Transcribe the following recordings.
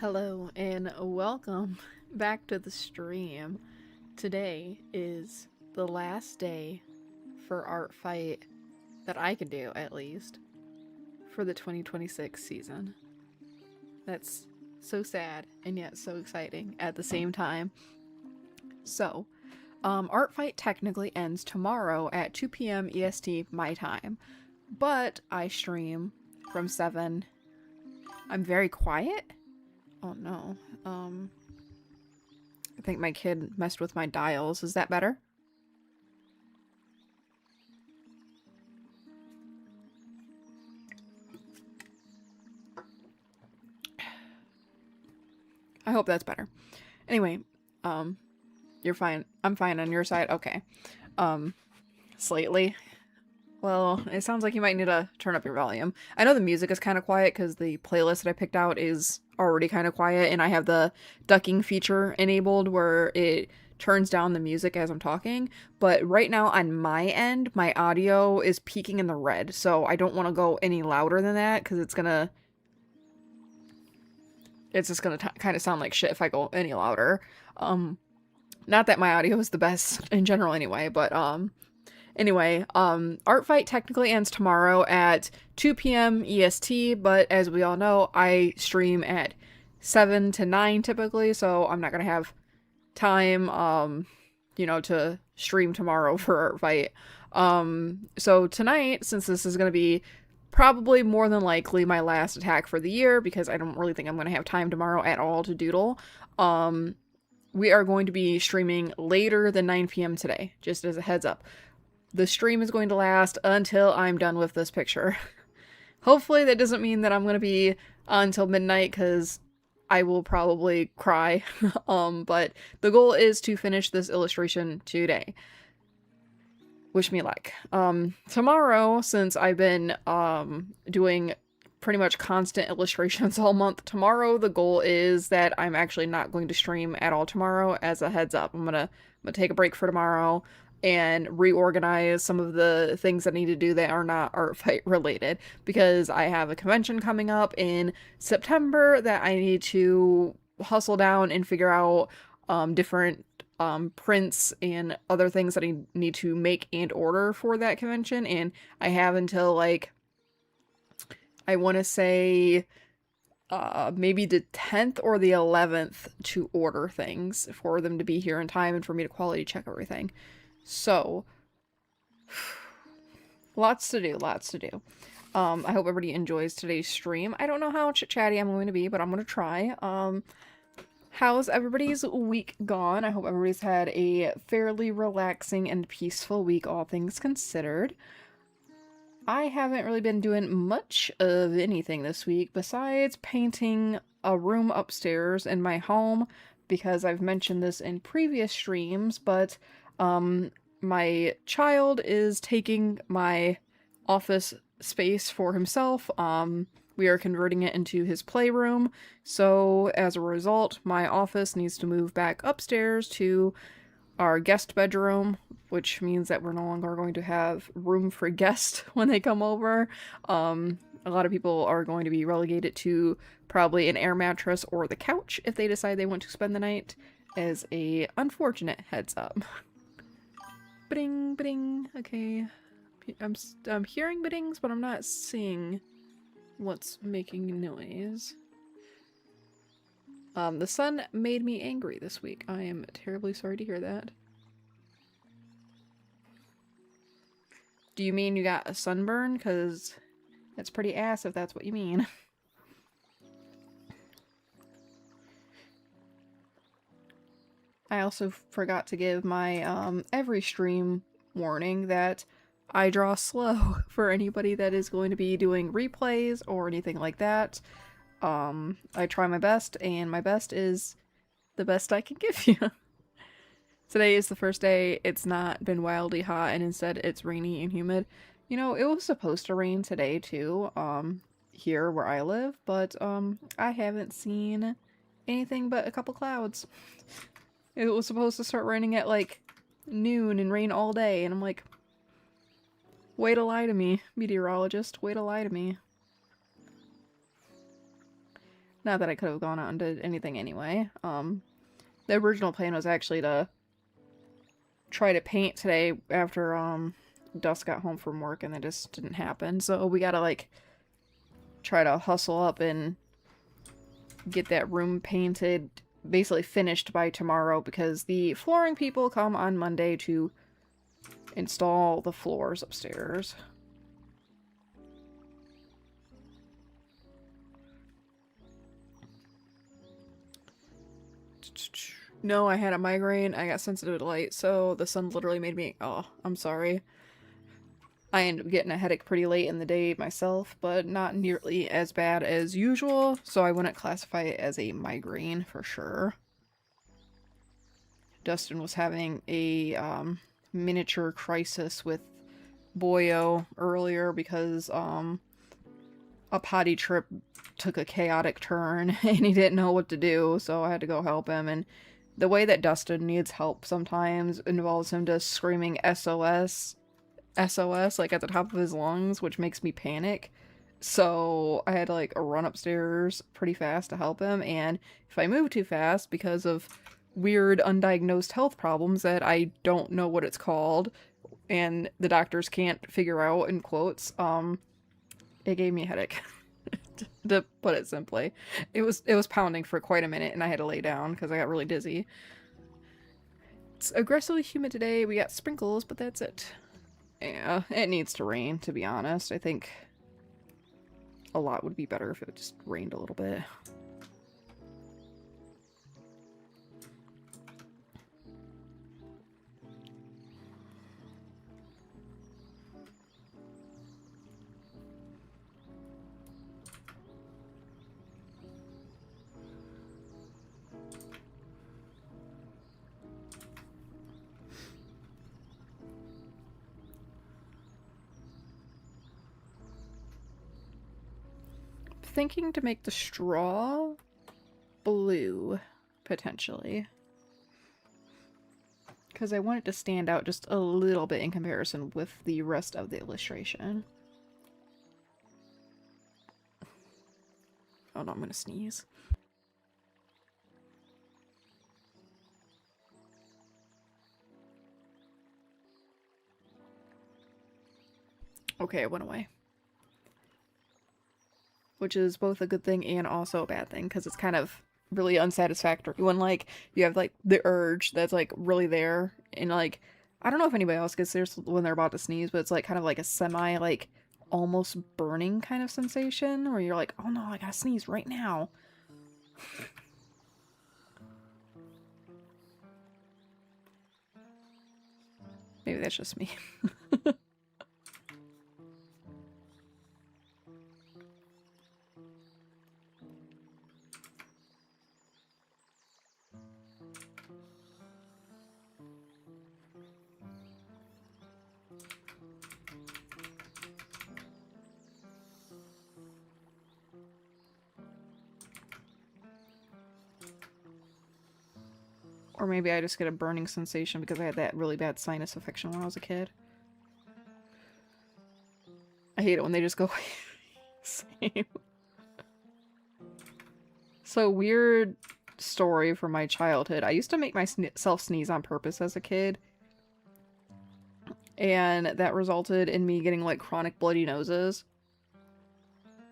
Hello and welcome back to the stream. Today is the last day for Artfight that I could do, at least, for the 2026 season. That's so sad and yet so exciting at the same time. So, Artfight technically ends tomorrow at 2 p.m. EST my time, but I stream from 7. I'm very quiet. Oh no. I think my kid messed with my dials. Is that better? I hope that's better. Anyway, you're fine. I'm fine on your side. Okay. Slightly. Well, it sounds like you might need to turn up your volume. I know the music is kind of quiet because the playlist that I picked out is already kind of quiet, and I have the ducking feature enabled where it turns down the music as I'm talking. But right now on my end, my audio is peaking in the red, so I don't want to go any louder than that because it's just gonna kind of sound like shit if I go any louder. Not that my audio is the best in general anyway, but anyway, Artfight technically ends tomorrow at 2 p.m. EST, but as we all know, I stream at 7 to 9 typically, so I'm not gonna have time, to stream tomorrow for Artfight. So tonight, since this is gonna be probably more than likely my last attack for the year, because I don't really think I'm gonna have time tomorrow at all to doodle, we are going to be streaming later than 9 p.m. today, just as a heads up. The stream is going to last until I'm done with this picture. Hopefully that doesn't mean that I'm going to be on until midnight, because I will probably cry. But the goal is to finish this illustration today. Wish me luck. Tomorrow, since I've been doing pretty much constant illustrations all month, tomorrow the goal is that I'm actually not going to stream at all tomorrow. As a heads up, I'm gonna take a break for tomorrow and reorganize some of the things I need to do that are not Artfight related, because I have a convention coming up in September that I need to hustle down and figure out different prints and other things that I need to make and order for that convention, and I have until I want to say maybe the 10th or the 11th to order things for them to be here in time and for me to quality check everything. So, lots to do. I hope everybody enjoys today's stream. I don't know how chit-chatty I'm going to be, but I'm going to try. How's everybody's week gone? I hope everybody's had a fairly relaxing and peaceful week, all things considered. I haven't really been doing much of anything this week besides painting a room upstairs in my home, because I've mentioned this in previous streams, but my child is taking my office space for himself. We are converting it into his playroom, so as a result, my office needs to move back upstairs to our guest bedroom, which means that we're no longer going to have room for guests when they come over. A lot of people are going to be relegated to probably an air mattress or the couch if they decide they want to spend the night, as a unfortunate heads up. Bing, bing. Okay. I'm hearing biddings, but I'm not seeing what's making noise. The sun made me angry this week. I am terribly sorry to hear that. Do you mean you got a sunburn? Because that's pretty ass if that's what you mean. I also forgot to give my every stream warning that I draw slow for anybody that is going to be doing replays or anything like that. I try my best, and my best is the best I can give you. Today is the first day it's not been wildly hot, and instead it's rainy and humid. You know, it was supposed to rain today too, here where I live, but I haven't seen anything but a couple clouds. It was supposed to start raining at noon and rain all day, and I'm like, way to lie to me, meteorologist, way to lie to me. Not that I could have gone out and did anything anyway. The original plan was actually to try to paint today after Dust got home from work, and that just didn't happen. So we gotta like try to hustle up and get that room painted, basically finished by tomorrow, because the flooring people come on Monday to install the floors upstairs. No, I had a migraine. I got sensitive to light, so the sun literally made me... Oh, I'm sorry. I ended up getting a headache pretty late in the day myself, but not nearly as bad as usual, so I wouldn't classify it as a migraine for sure. Dustin was having a miniature crisis with Boyo earlier because a potty trip took a chaotic turn and he didn't know what to do, so I had to go help him. And the way that Dustin needs help sometimes involves him just screaming SOS, SOS, like at the top of his lungs, which makes me panic. So I had to like run upstairs pretty fast to help him, and if I move too fast because of weird undiagnosed health problems that I don't know what it's called and the doctors can't figure out, in quotes, it gave me a headache. To put it simply. It was pounding for quite a minute and I had to lay down because I got really dizzy. It's aggressively humid today. We got sprinkles, but that's it. Yeah, it needs to rain, to be honest. I think a lot would be better if it just rained a little bit. Thinking to make the straw blue, potentially. Because I want it to stand out just a little bit in comparison with the rest of the illustration. Oh no, I'm gonna sneeze. Okay, it went away. Which is both a good thing and also a bad thing, because it's kind of really unsatisfactory when, like, you have, like, the urge that's, like, really there, and, like, I don't know if anybody else gets this when they're about to sneeze, but it's, like, kind of like a semi, like, almost burning kind of sensation, where you're like, oh no, I gotta sneeze right now. Maybe that's just me. Or maybe I just get a burning sensation because I had that really bad sinus infection when I was a kid. I hate it when they just go away. Same. So, weird story from my childhood. I used to make myself sneeze on purpose as a kid. And that resulted in me getting, like, chronic bloody noses.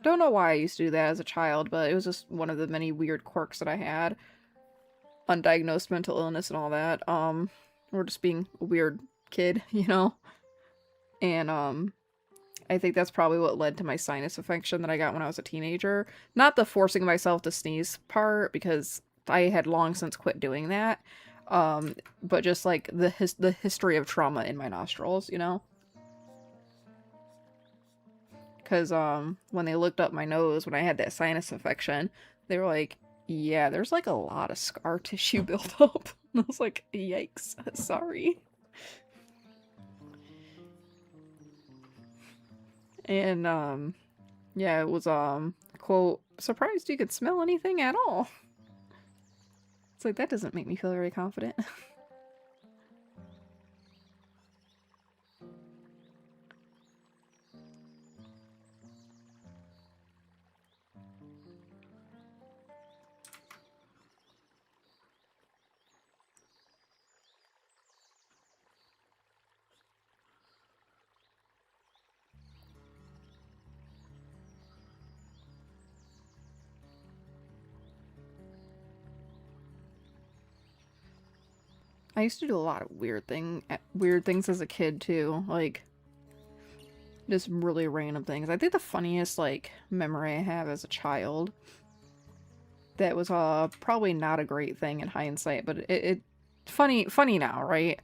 Don't know why I used to do that as a child, but it was just one of the many weird quirks that I had. Undiagnosed mental illness and all that. Or just being a weird kid, you know? And, I think that's probably what led to my sinus infection that I got when I was a teenager. Not the forcing myself to sneeze part, because I had long since quit doing that. But just, like, the history of trauma in my nostrils, you know? Because, when they looked up my nose when I had that sinus infection, they were like, yeah, there's, like, a lot of scar tissue built up. And I was like, yikes, sorry. And, yeah, it was, quote, surprised you could smell anything at all. It's like, that doesn't make me feel very confident. I used to do a lot of weird things as a kid too, like just really random things. I think the funniest like memory I have as a child that was probably not a great thing in hindsight, but it funny now, right?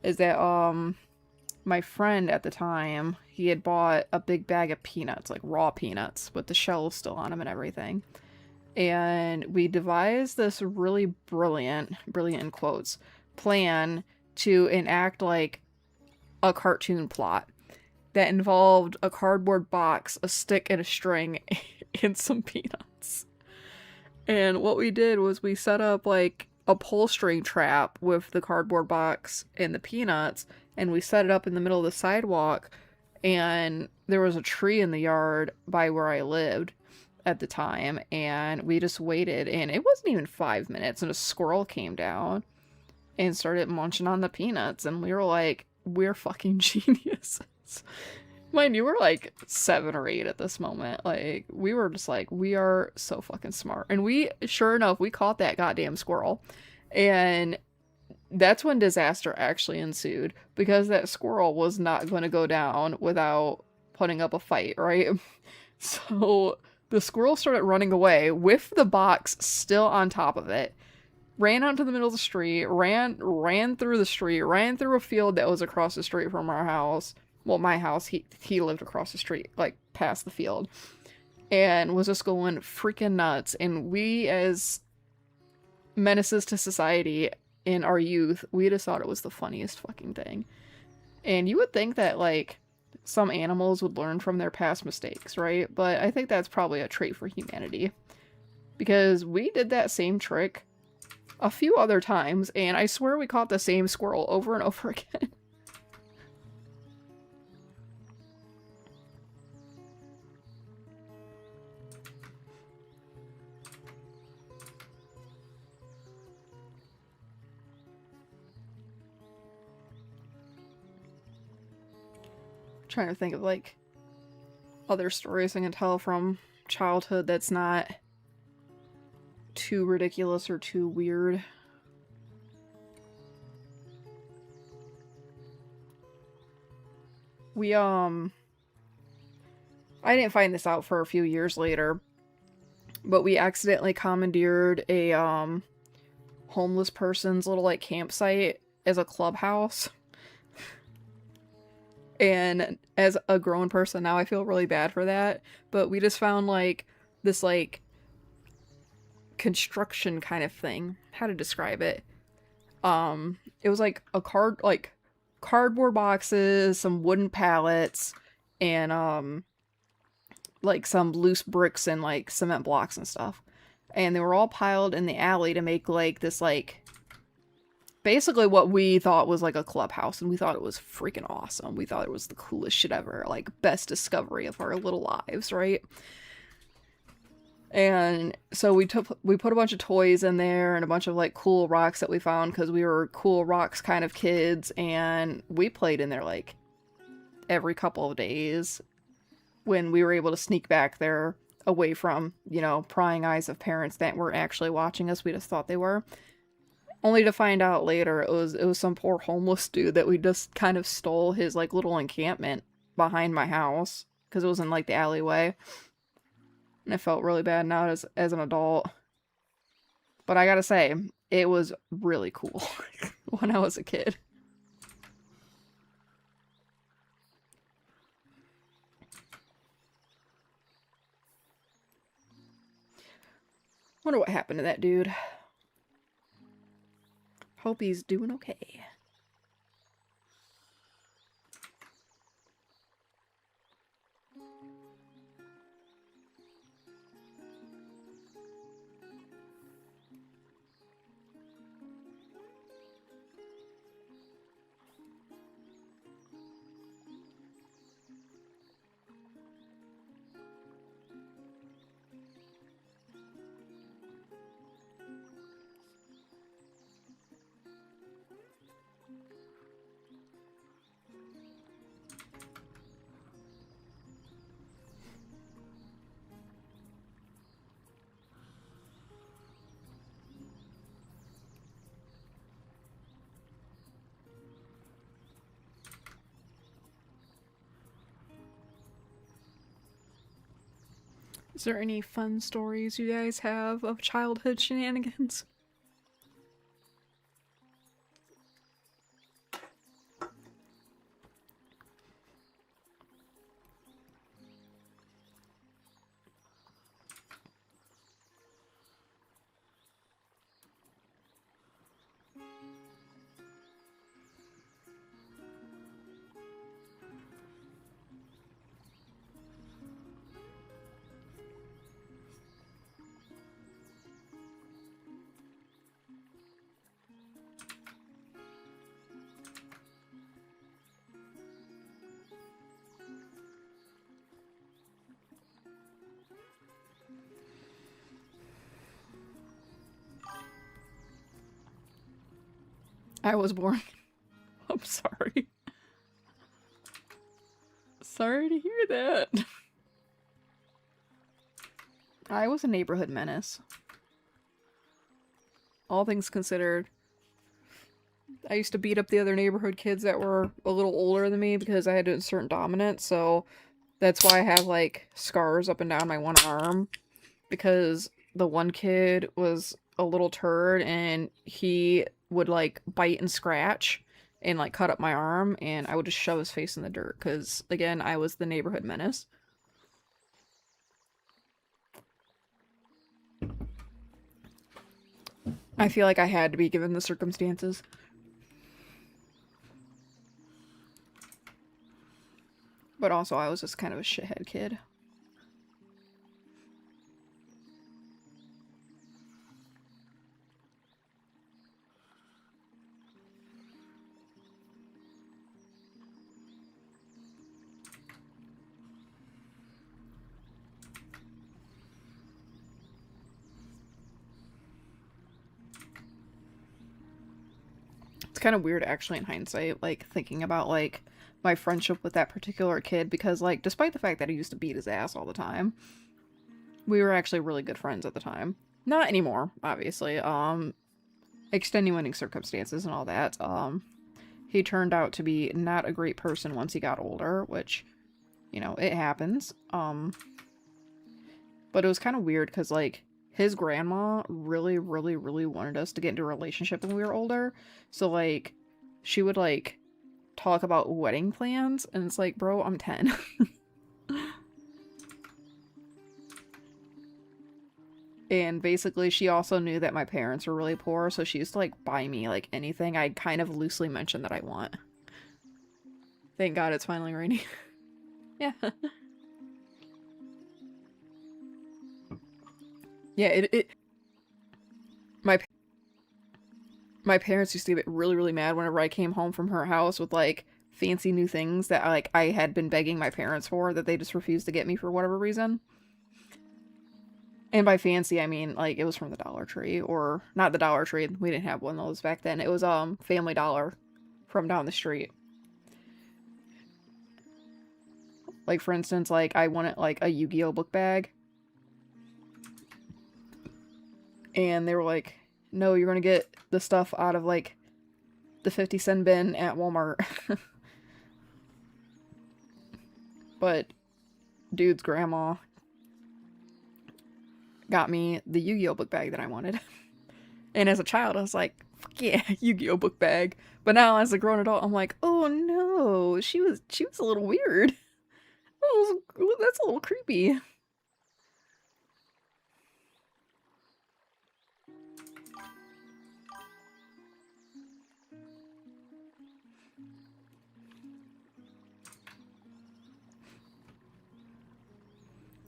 Is that my friend at the time, he had bought a big bag of peanuts, like raw peanuts, with the shells still on them and everything. And we devised this really brilliant in quotes, plan to enact like a cartoon plot that involved a cardboard box, a stick, and a string, and some peanuts. And what we did was we set up like a pull string trap with the cardboard box and the peanuts, and we set it up in the middle of the sidewalk, and there was a tree in the yard by where I lived at the time, and we just waited, and it wasn't even 5 minutes, and a squirrel came down and started munching on the peanuts, and we were like, we're fucking geniuses. Mind you, we're like 7 or 8 at this moment. Like, we were just like, we are so fucking smart. And we, sure enough, we caught that goddamn squirrel. And that's when disaster actually ensued, because that squirrel was not going to go down without putting up a fight, right? So the squirrel started running away with the box still on top of it, ran onto the middle of the street, ran through the street, ran through a field that was across the street from our house. Well, my house, he lived across the street, like past the field, and was just going freaking nuts. And we, as menaces to society in our youth, we just thought it was the funniest fucking thing. And you would think that, like, some animals would learn from their past mistakes, right? But I think that's probably a trait for humanity. Because we did that same trick a few other times, and I swear we caught the same squirrel over and over again. Trying to think of like other stories I can tell from childhood that's not too ridiculous or too weird. We I didn't find this out for a few years later, but we accidentally commandeered a homeless person's little like campsite as a clubhouse. And as a grown person now, I feel really bad for that. But we just found like this like construction kind of thing. How to describe it? It was like a cardboard boxes, some wooden pallets, and like some loose bricks and like cement blocks and stuff. And they were all piled in the alley to make like this like basically what we thought was like a clubhouse, and we thought it was freaking awesome. We thought it was the coolest shit ever, like best discovery of our little lives, right? And so we put a bunch of toys in there and a bunch of like cool rocks that we found because we were cool rocks kind of kids, and we played in there like every couple of days when we were able to sneak back there away from, you know, prying eyes of parents that weren't actually watching us. We just thought they were. Only to find out later it was some poor homeless dude that we just kind of stole his like little encampment behind my house because it was in like the alleyway. And I felt really bad now as an adult. But I gotta say, it was really cool when I was a kid. Wonder what happened to that dude. Hope he's doing okay. Is there any fun stories you guys have of childhood shenanigans? I was born. I'm sorry. Sorry to hear that. I was a neighborhood menace. All things considered. I used to beat up the other neighborhood kids that were a little older than me because I had a certain dominance, so that's why I have, like, scars up and down my one arm. Because the one kid was a little turd and he would, like, bite and scratch and, like, cut up my arm, and I would just shove his face in the dirt because, again, I was the neighborhood menace. I feel like I had to be given the circumstances. But also, I was just kind of a shithead kid. It's kind of weird, actually, in hindsight, like, thinking about, like, my friendship with that particular kid, because, like, despite the fact that he used to beat his ass all the time, we were actually really good friends at the time. Not anymore, obviously. Extenuating circumstances and all that. He turned out to be not a great person once he got older, which, you know, it happens. But it was kind of weird, because, like, his grandma really, really, really wanted us to get into a relationship when we were older. So, like, she would, like, talk about wedding plans, and it's like, bro, I'm 10. And basically, she also knew that my parents were really poor, so she used to, like, buy me, like, anything I'd kind of loosely mention that I want. Thank God it's finally raining. Yeah. Yeah, my parents used to get really, really mad whenever I came home from her house with, like, fancy new things that, like, I had been begging my parents for that they just refused to get me for whatever reason. And by fancy, I mean, like, it was from the Dollar Tree, or not the Dollar Tree. We didn't have one of those back then. It was, Family Dollar from down the street. Like, for instance, like, I wanted, like, a Yu-Gi-Oh! Book bag. And they were like, no, you're gonna get the stuff out of, like, the 50-cent bin at Walmart. But dude's grandma got me the Yu-Gi-Oh! Book bag that I wanted. And as a child, I was like, fuck yeah, Yu-Gi-Oh! Book bag. But now, as a grown adult, I'm like, oh no, she was a little weird. That's a little creepy.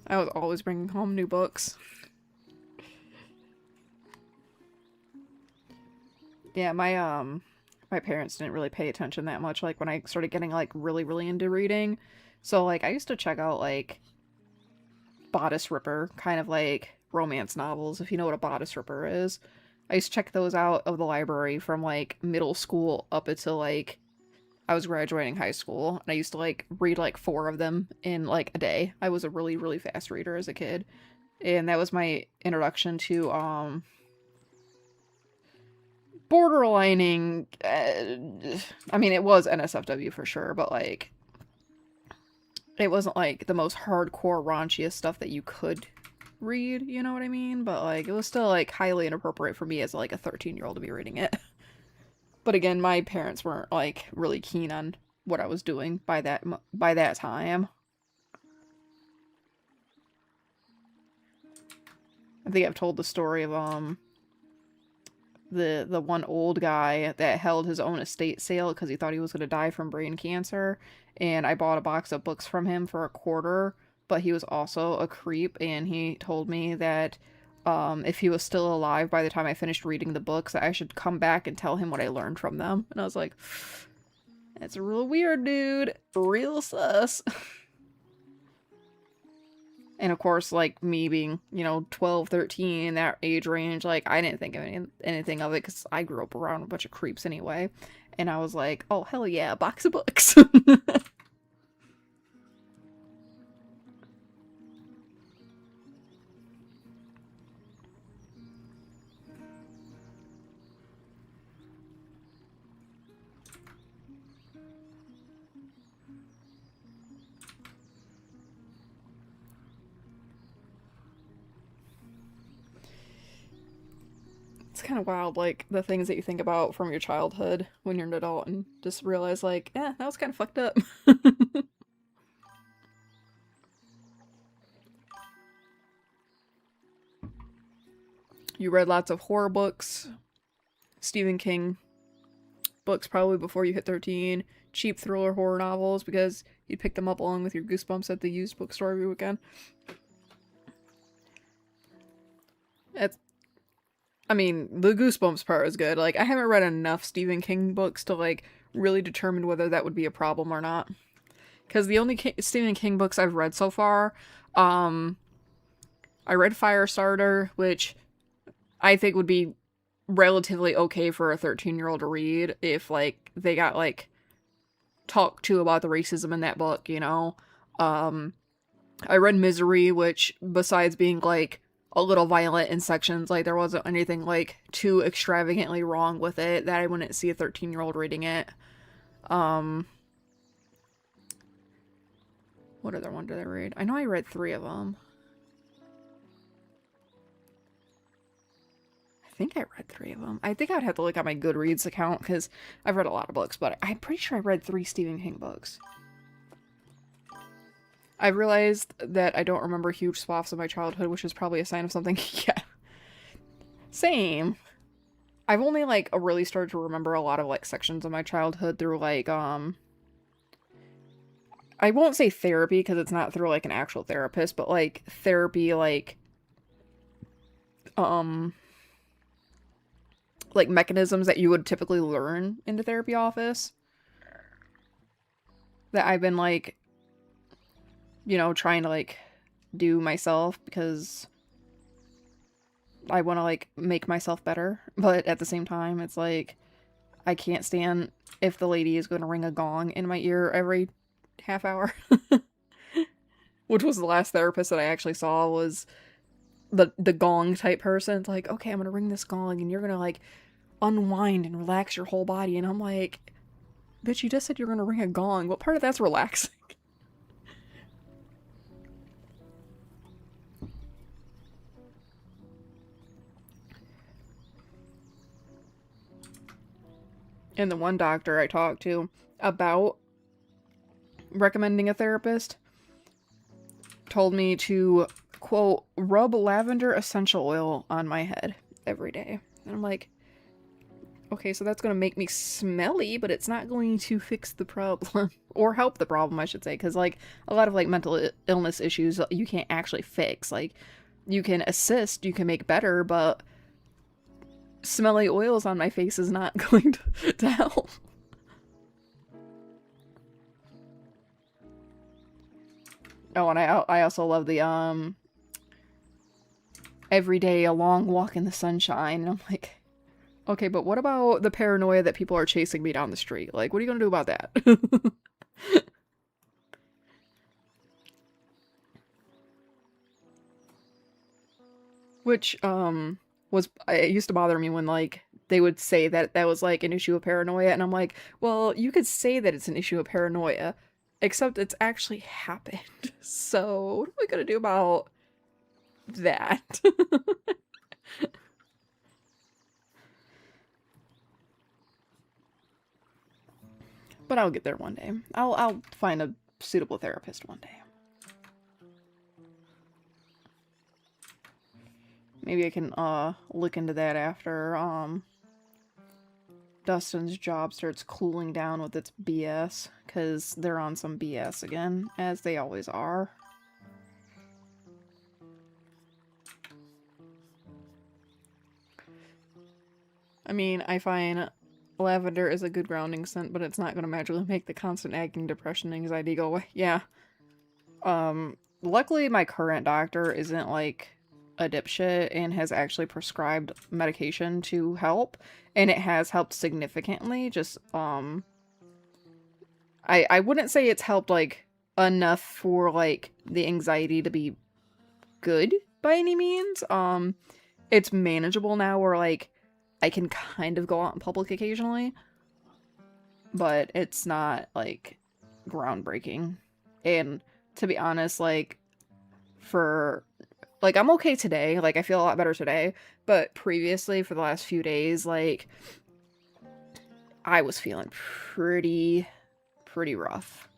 I was always bringing home new books. Yeah, my parents didn't really pay attention that much, like, when I started getting, like, really, really into reading. So, like, I used to check out, like, Bodice Ripper, kind of like romance novels, if you know what a Bodice Ripper is. I used to check those out of the library from, like, middle school up until, like, I was graduating high school, and I used to, like, read, like, 4 of them in, like, a day. I was a really, really fast reader as a kid. And that was my introduction to, borderlining, I mean, it was NSFW for sure, but, like, it wasn't, like, the most hardcore, raunchiest stuff that you could read, you know what I mean? But, like, it was still, like, highly inappropriate for me as, like, a 13-year-old to be reading it. But again, my parents weren't, like, really keen on what I was doing by that time. I think I've told the story of, the one old guy that held his own estate sale because he thought he was going to die from brain cancer, and I bought a box of books from him for $1, but he was also a creep, and he told me that if he was still alive by the time I finished reading the books, I should come back and tell him what I learned from them. And I was like, that's real weird, dude. Real sus. And of course, like, me being, 12, 13, that age range, like, I didn't think of anything of it because I grew up around a bunch of creeps anyway. And I was like, oh, hell yeah, a box of books. It's kind of wild, like, the things that you think about from your childhood when you're an adult and just realize, like, that was kind of fucked up. You read lots of horror books, Stephen King books probably before you hit 13, cheap thriller horror novels because you pick them up along with your Goosebumps at the used bookstore every weekend. I mean, the Goosebumps part is good. Like, I haven't read enough Stephen King books to, like, really determine whether that would be a problem or not. Because the only Stephen King books I've read so far, I read Firestarter, which I think would be relatively okay for a 13-year-old to read if, like, they got, like, talked to about the racism in that book, you know? I read Misery, which, besides being, like, a little violent in sections, like, there wasn't anything, like, too extravagantly wrong with it that I wouldn't see a 13-year-old reading it. What other one did I read? I know I read 3 of them. I think I read 3 of them. I think I'd have to look at my Goodreads account, because I've read a lot of books, but I'm pretty sure I read 3 Stephen King books. I realized that I don't remember huge swaths of my childhood, which is probably a sign of something. Yeah. Same. I've only, like, really started to remember a lot of, like, sections of my childhood through, like, I won't say therapy, because it's not through, like, an actual therapist, but, like, therapy, like, mechanisms that you would typically learn in the therapy office. That I've been, like, trying to, like, do myself because I want to, like, make myself better. But at the same time, it's like, I can't stand if the lady is going to ring a gong in my ear every half hour. Which was the last therapist that I actually saw, was the gong type person. It's like, okay, I'm going to ring this gong and you're going to, like, unwind and relax your whole body. And I'm like, bitch, you just said you're going to ring a gong. What part of that's relaxing? And the one doctor I talked to about recommending a therapist told me to, quote, rub lavender essential oil on my head every day. And I'm like, okay, so that's going to make me smelly, but it's not going to fix the problem. Or help the problem, I should say. Because, like, a lot of, like, mental illness issues you can't actually fix. Like, you can assist, you can make better, but smelly oils on my face is not going to help. Oh, and I also love the, every day a long walk in the sunshine. And I'm like, okay, but what about the paranoia that people are chasing me down the street? Like, what are you gonna do about that? Which, it used to bother me when, like, they would say that that was, like, an issue of paranoia, and I'm like, well, you could say that it's an issue of paranoia, except it's actually happened. So, what are we gonna do about that. But I'll get there one day. I'll find a suitable therapist one day. Maybe I can look into that after Dustin's job starts cooling down with its BS, because they're on some BS again, as they always are. I mean, I find lavender is a good grounding scent, but it's not going to magically make the constant nagging depression and anxiety go away. Yeah. Luckily my current doctor isn't like a dipshit and has actually prescribed medication to help, and it has helped significantly. Just I wouldn't say it's helped like enough for like the anxiety to be good by any means. It's manageable now where like I can kind of go out in public occasionally, but it's not like groundbreaking. And to be honest, like for like I'm okay today, like I feel a lot better today, but previously for the last few days, like I was feeling pretty rough.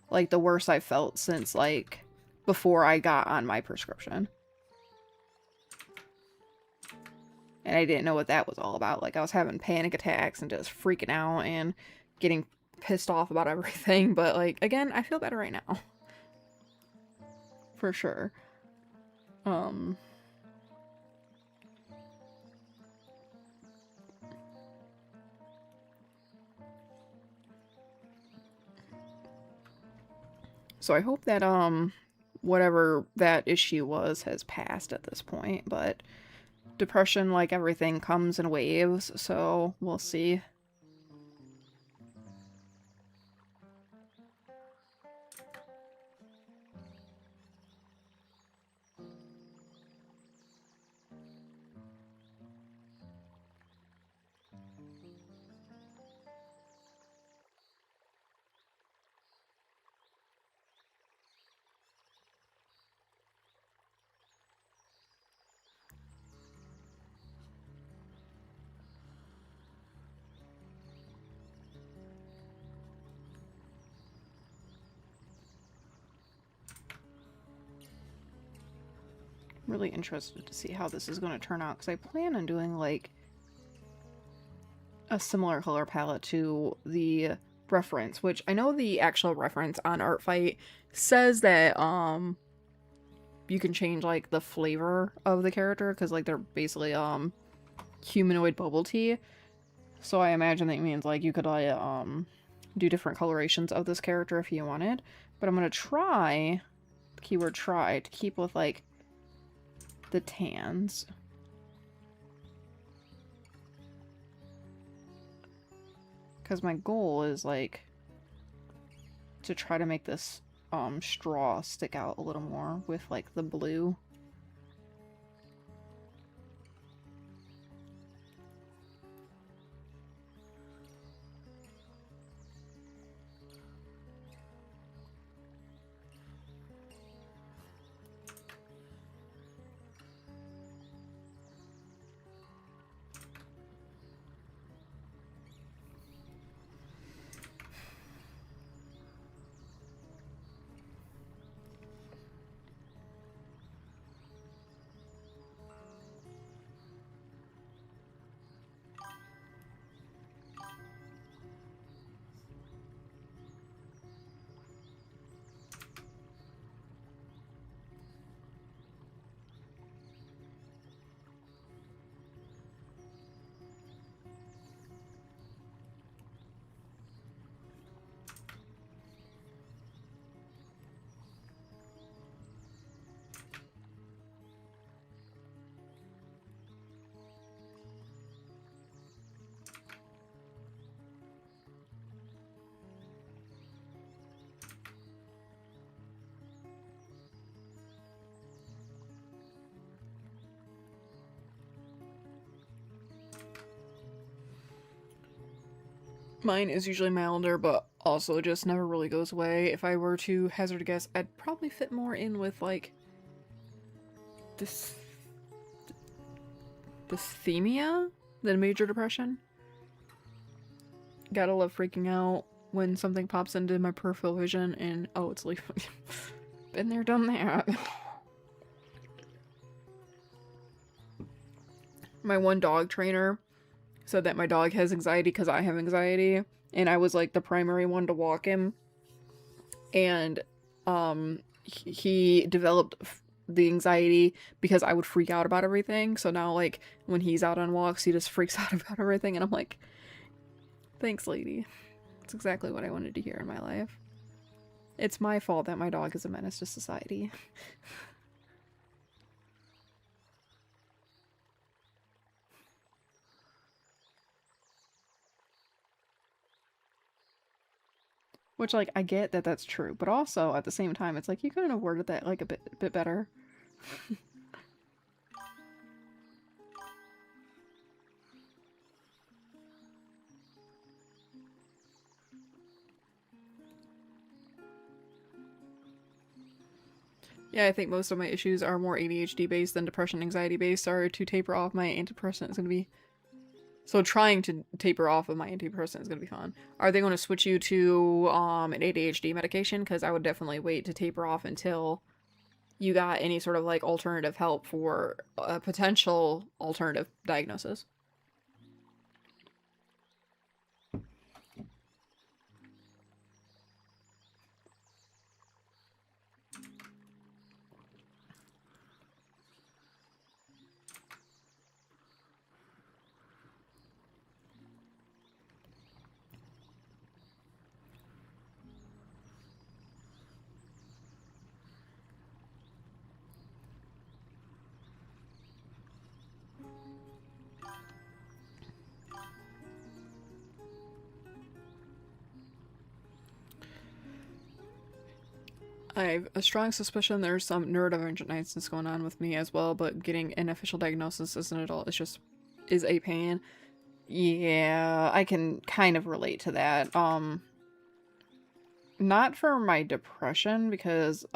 Like the worst I felt since like before I got on my prescription. And I didn't know what that was all about. Like I was having panic attacks and just freaking out and getting pissed off about everything, but like again, I feel better right now. For sure. So I hope that whatever that issue was has passed at this point, but depression, like everything, comes in waves, so we'll see. Really interested to see how this is going to turn out, because I plan on doing like a similar color palette to the reference, which I know the actual reference on Artfight says that you can change like the flavor of the character, because like they're basically humanoid bubble tea. So I imagine that means like you could like do different colorations of this character if you wanted. But I'm gonna try, keyword try, to keep with like the tans. Because my goal is like to try to make this straw stick out a little more with like the blue. Mine is usually milder, but also just never really goes away. If I were to hazard a guess, I'd probably fit more in with, like, This dysthymia? The major depression? Gotta love freaking out when something pops into my peripheral vision and oh, it's leaving. Been there, done that. My one dog trainer said that my dog has anxiety because I have anxiety, and I was like the primary one to walk him. And he developed the anxiety because I would freak out about everything. So now, like, when he's out on walks, he just freaks out about everything, and I'm like, thanks, lady. That's exactly what I wanted to hear in my life. It's my fault that my dog is a menace to society. Which, like, I get that that's true, but also, at the same time, it's like, you couldn't have worded that, like, a bit better. Yeah, I think most of my issues are more ADHD based than depression anxiety based. Sorry, to taper off my antidepressant is going to be... So trying to taper off of my antidepressant is going to be fun. Are they going to switch you to an ADHD medication? Because I would definitely wait to taper off until you got any sort of like alternative help for a potential alternative diagnosis. I have a strong suspicion there's some neurodivergent going on with me as well, but getting an official diagnosis as an adult is a pain. Yeah, I can kind of relate to that. Not for my depression, because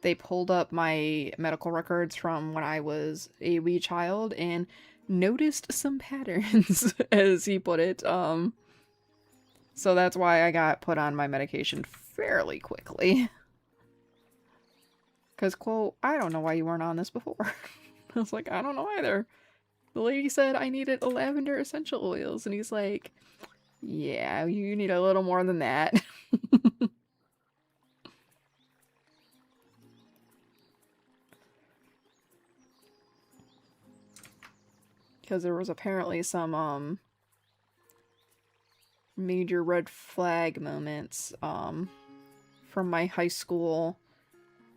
they pulled up my medical records from when I was a wee child and noticed some patterns, as he put it. So that's why I got put on my medication fairly quickly. Because, quote, I don't know why you weren't on this before. I was like, I don't know either. The lady said I needed lavender essential oils, and he's like, yeah, you need a little more than that. Because there was apparently some, major red flag moments, from my high school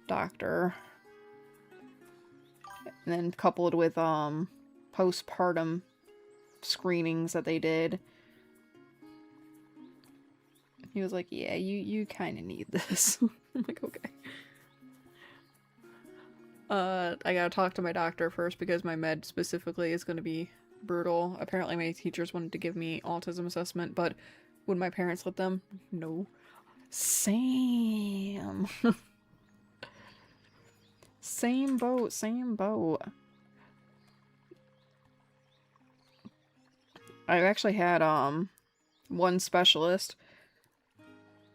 doctor. And then coupled with, postpartum screenings that they did. He was like, yeah, you kind of need this. I'm like, okay. I gotta talk to my doctor first because my med specifically is gonna be brutal. Apparently my teachers wanted to give me autism assessment, but would my parents let them? No. Same. Same boat, same boat. I actually had, one specialist.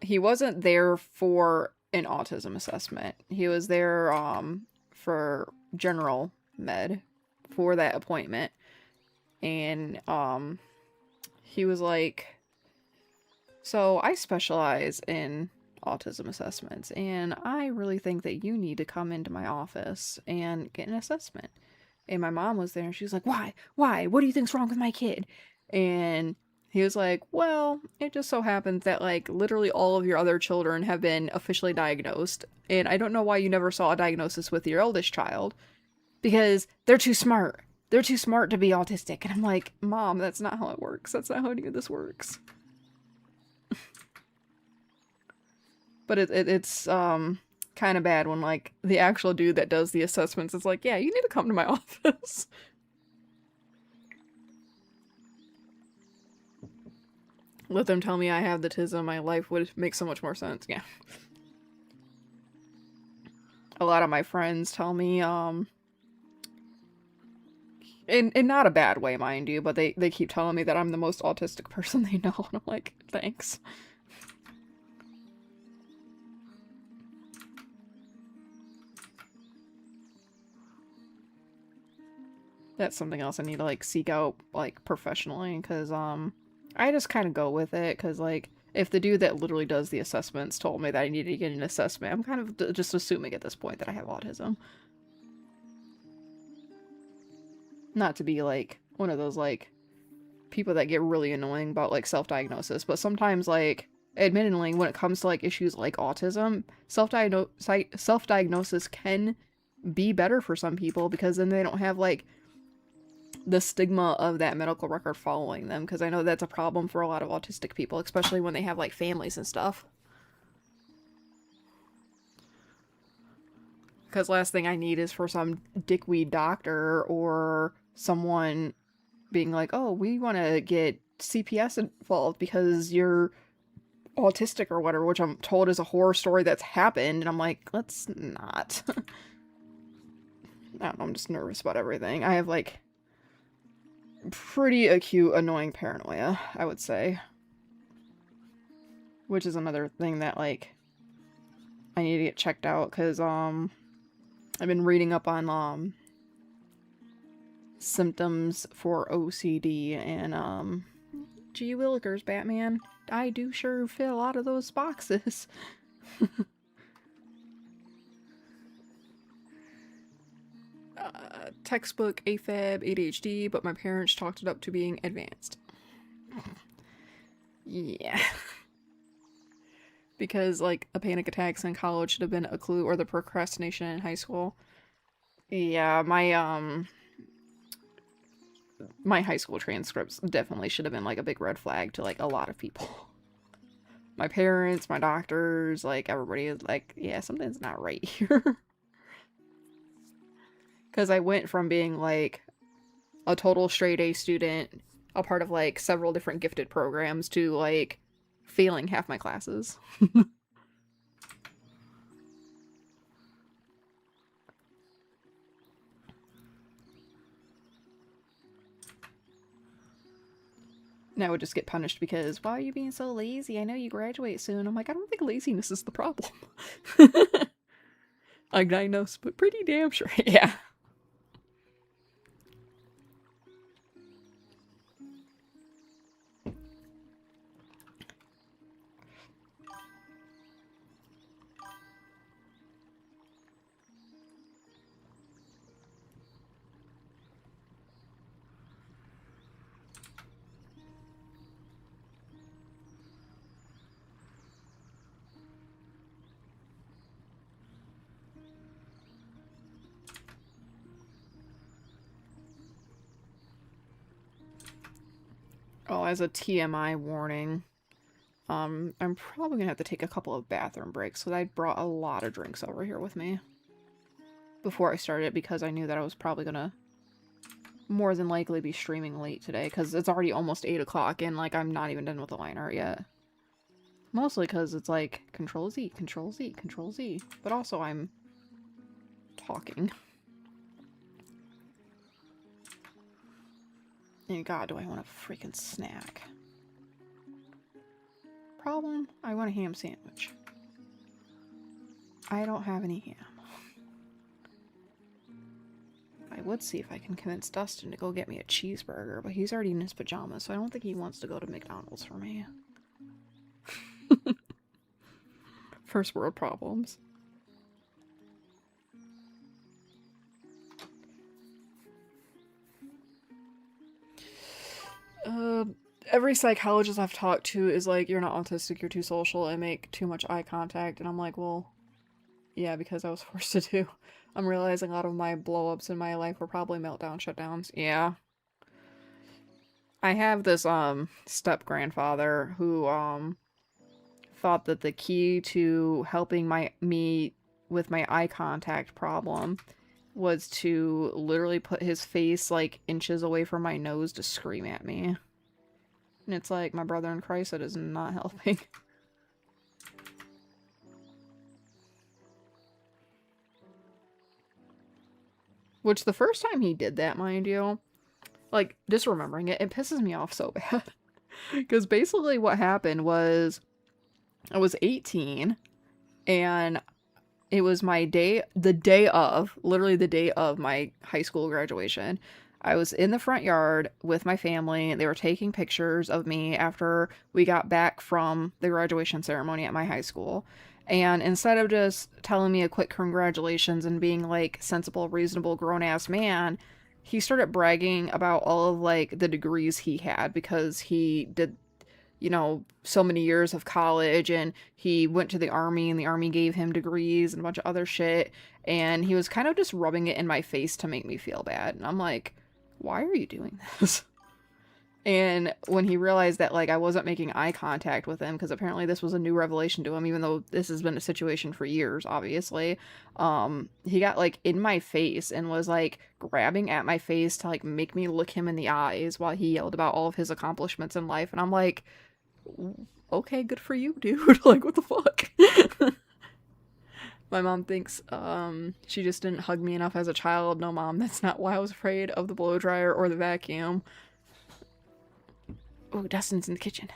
He wasn't there for an autism assessment. He was there, for general med for that appointment. And, he was like, so I specialize in autism assessments, and I really think that you need to come into my office and get an assessment. And my mom was there, and she was like, why? Why? What do you think's wrong with my kid? And he was like, well, it just so happens that, like, literally all of your other children have been officially diagnosed, and I don't know why you never saw a diagnosis with your eldest child, because they're too smart. They're too smart to be autistic. And I'm like, Mom, that's not how it works. That's not how any of this works. But it's kind of bad when, like, the actual dude that does the assessments is like, yeah, you need to come to my office. Let them tell me I have the tism, my life would make so much more sense. Yeah. a lot of my friends tell me, in not a bad way, mind you, but they keep telling me that I'm the most autistic person they know, and I'm like, thanks. That's something else I need to, like, seek out, like, professionally, because, I just kind of go with it, because, like, if the dude that literally does the assessments told me that I needed to get an assessment, I'm kind of just assuming at this point that I have autism. Not to be, like, one of those, like, people that get really annoying about, like, self-diagnosis, but sometimes, like, admittedly, when it comes to, like, issues like autism, self-diagnosis can be better for some people, because then they don't have, like, the stigma of that medical record following them, because I know that's a problem for a lot of autistic people, especially when they have, like, families and stuff. Because last thing I need is for some dickweed doctor or someone being like, oh, we want to get CPS involved because you're autistic or whatever, which I'm told is a horror story that's happened, and I'm like, let's not. I don't know, I'm just nervous about everything. I have, like, pretty acute annoying paranoia, I would say. Which is another thing that, like, I need to get checked out, because, I've been reading up on, symptoms for OCD, and, gee willikers, Batman, I do sure fit a lot of those boxes. Textbook AFAB ADHD, but my parents chalked it up to being advanced. Yeah. Because, like, a panic attacks in college should have been a clue, or the procrastination in high school. Yeah, my high school transcripts definitely should have been, like, a big red flag to, like, a lot of people. My parents, my doctors, like, everybody is like, yeah, something's not right here. Because I went from being, like, a total straight A student, a part of, like, several different gifted programs, to, like, failing half my classes. And I would just get punished because, why are you being so lazy? I know you graduate soon. I'm like, I don't think laziness is the problem. Undiagnosed, but pretty damn sure. Yeah. Oh, as a TMI warning, I'm probably gonna have to take a couple of bathroom breaks, so I brought a lot of drinks over here with me before I started, because I knew that I was probably gonna more than likely be streaming late today, because it's already almost 8 o'clock, and, like, I'm not even done with the line art yet. Mostly because it's like, Control Z, Control Z, Control Z, but also I'm talking. And god, do I want a freaking snack. Problem? I want a ham sandwich. I don't have any ham. I would see if I can convince Dustin to go get me a cheeseburger, but he's already in his pajamas, so I don't think he wants to go to McDonald's for me. First world problems. Every psychologist I've talked to is like, you're not autistic, you're too social, and make too much eye contact, and I'm like, well, yeah, because I was forced to do. I'm realizing a lot of my blow-ups in my life were probably meltdown shutdowns. Yeah. I have this, step-grandfather who, thought that the key to helping me with my eye contact problem was to literally put his face, like, inches away from my nose to scream at me. And it's like, my brother in Christ, that is not helping. Which the first time he did that, mind you, like, just remembering it, it pisses me off so bad. Because basically what happened was I was 18 and it was my day, literally the day of my high school graduation. I was in the front yard with my family. They were taking pictures of me after we got back from the graduation ceremony at my high school. And instead of just telling me a quick congratulations and being like sensible, reasonable, grown ass man, he started bragging about all of like the degrees he had because he did, so many years of college and he went to the army and the army gave him degrees and a bunch of other shit. And he was kind of just rubbing it in my face to make me feel bad. And I'm like, why are you doing this? And when he realized that, like, I wasn't making eye contact with him, because apparently this was a new revelation to him, even though this has been a situation for years, obviously, he got, like, in my face and was, like, grabbing at my face to, like, make me look him in the eyes while he yelled about all of his accomplishments in life. And I'm like, okay, good for you, dude. Like, what the fuck? My mom thinks, she just didn't hug me enough as a child. No, Mom, that's not why I was afraid of the blow dryer or the vacuum. Oh, Dustin's in the kitchen.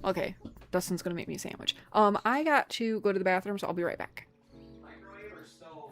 Okay, Dustin's gonna make me a sandwich. I got to go to the bathroom, so I'll be right back. Microwave or stove?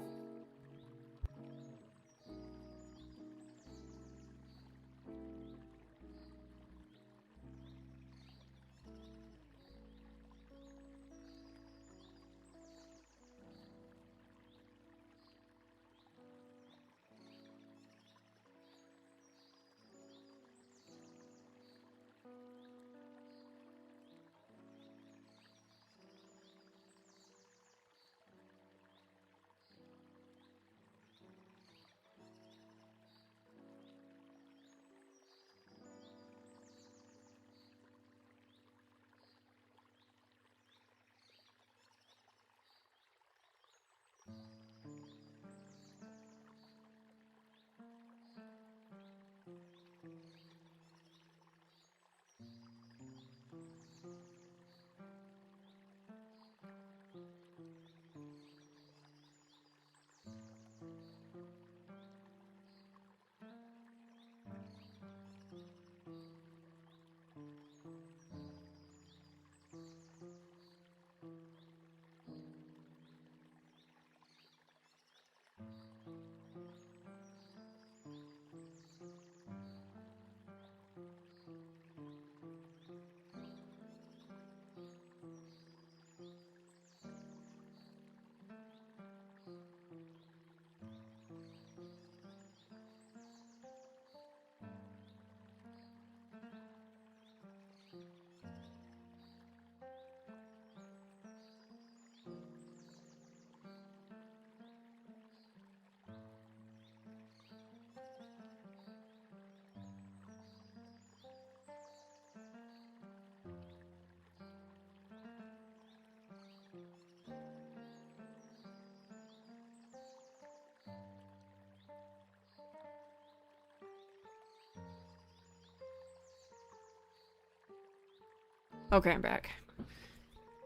Okay, I'm back.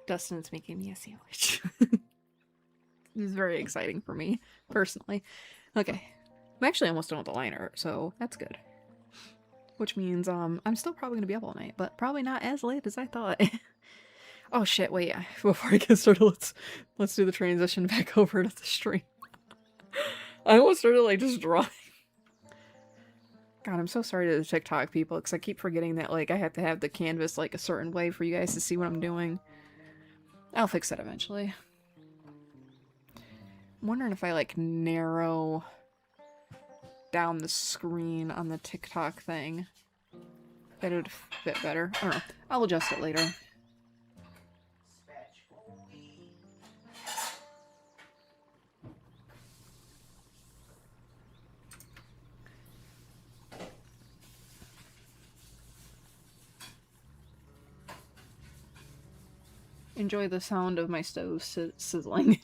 Dustin's making me a sandwich. This is very exciting for me, personally. Okay. I'm actually almost done with the line art, so that's good. Which means, I'm still probably gonna be up all night, but probably not as late as I thought. Oh shit, wait, before I get started, let's do the transition back over to the stream. I almost started, like, just drawing. God, I'm so sorry to the TikTok people, because I keep forgetting that, like, I have to have the canvas, like, a certain way for you guys to see what I'm doing. I'll fix that eventually. I'm wondering if I, like, narrow down the screen on the TikTok thing. That would fit better. I don't know. I'll adjust it later. Enjoy the sound of my stove sizzling.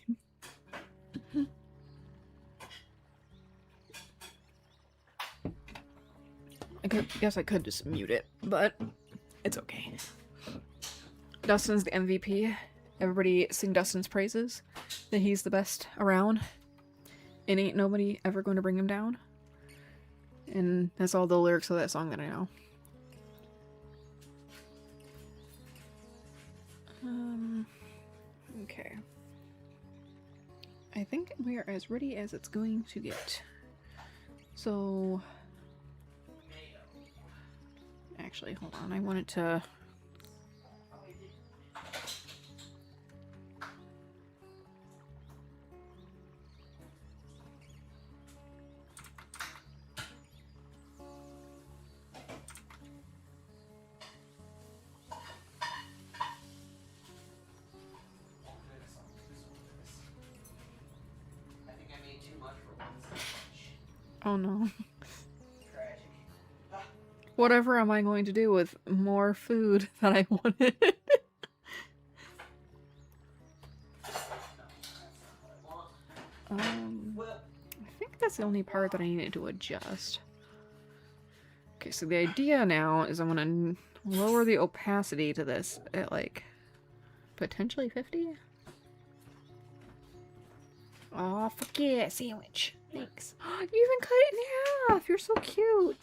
Guess I could just mute it, but it's okay. Dustin's the MVP. Everybody sing Dustin's praises. That he's the best around. And ain't nobody ever going to bring him down. And that's all the lyrics of that song that I know. Okay. I think we are as ready as it's going to get. So... Actually, hold on. I wanted to... Oh no. Whatever am I going to do with more food that I wanted? I think that's the only part that I needed to adjust. Okay, so the idea now is I'm gonna lower the opacity to this at like potentially 50. Oh, fuck yeah, sandwich. Thanks. You even cut it in half. You're so cute.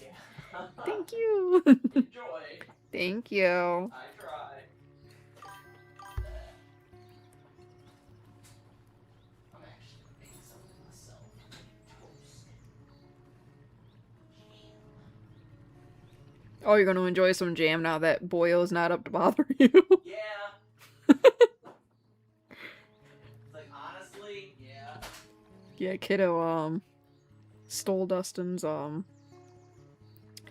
Thank you. Enjoy. Thank you. I try. I'm actually making something myself. Toast. Oh, you're gonna enjoy some jam now that Boyo's not up to bother you. Yeah. Like, honestly, yeah. Yeah, kiddo, stole Dustin's,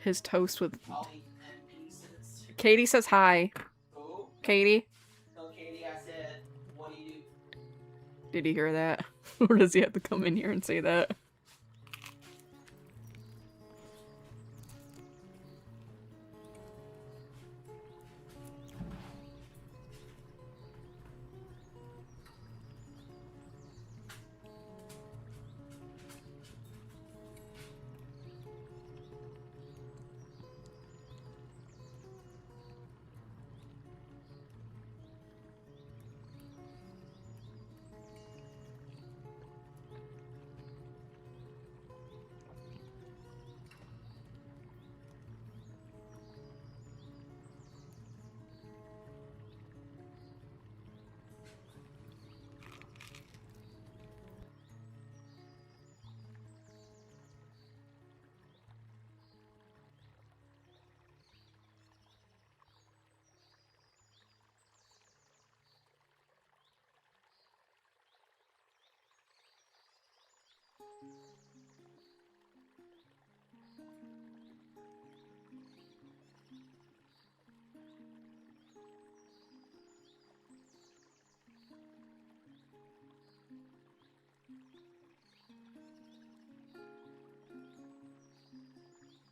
his toast with... I'll eat 10 pieces. Katie says hi. Oh. Katie? Tell Katie I said, what do you do? Did he hear that? Or does he have to come in here and say that?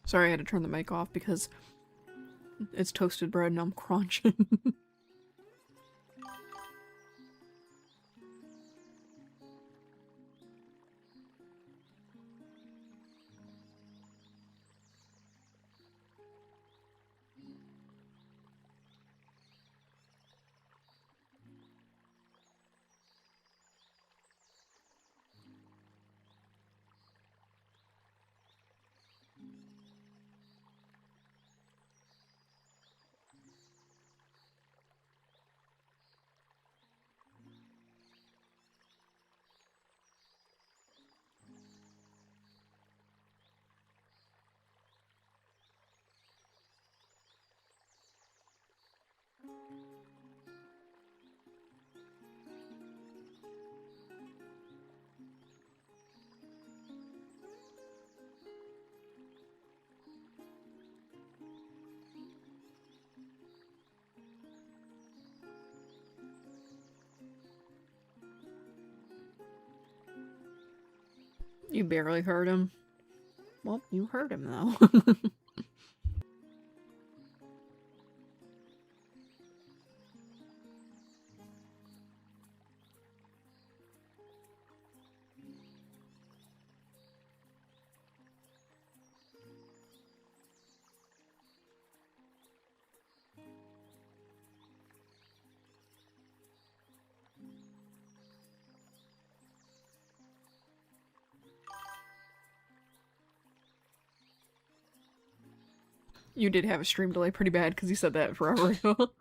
Sorry, I had to turn the mic off because it's toasted bread and I'm crunching. You barely heard him. Well, you heard him though. You did have a stream delay pretty bad because you said that forever ago.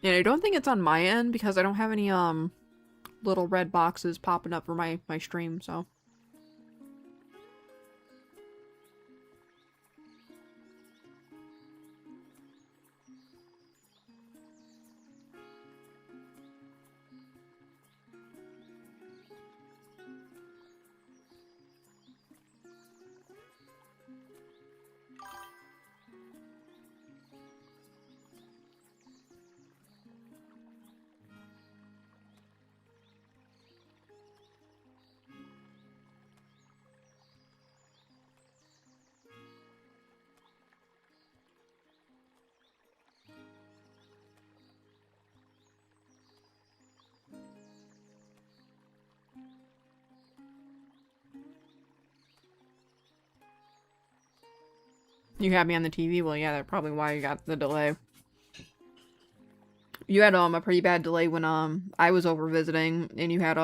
And I don't think it's on my end because I don't have any little red boxes popping up for my stream, so. You had me on the TV? Well, yeah, that's probably why you got the delay. You had a pretty bad delay when I was over visiting, and you had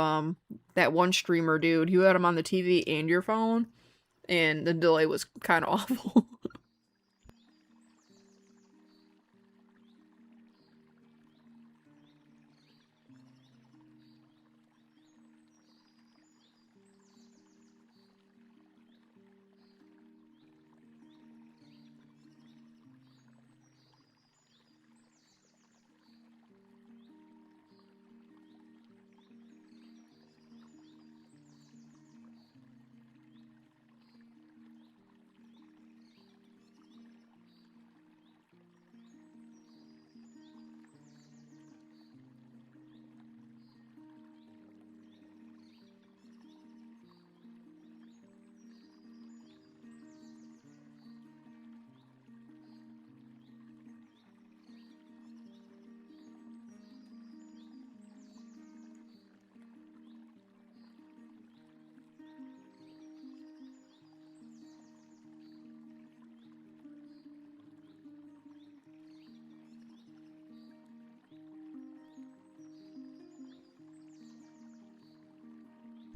that one streamer dude. You had him on the TV and your phone, and the delay was kind of awful.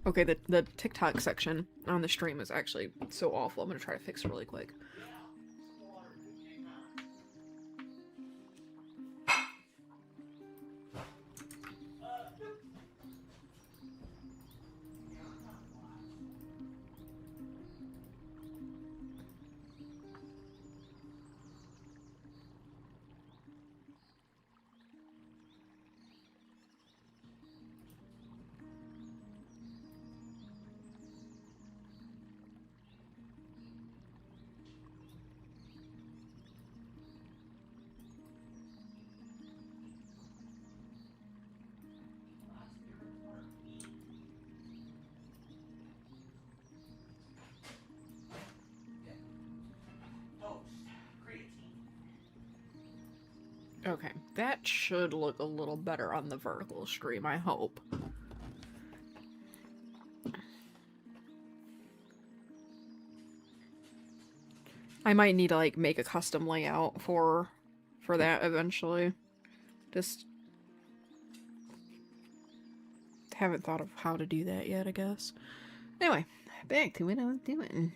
Okay, the TikTok section on the stream is actually so awful. I'm gonna try to fix it really quick. Okay, that should look a little better on the vertical stream, I hope. I might need to like make a custom layout for that eventually. Just haven't thought of how to do that yet, I guess. Anyway, back to what I was doing.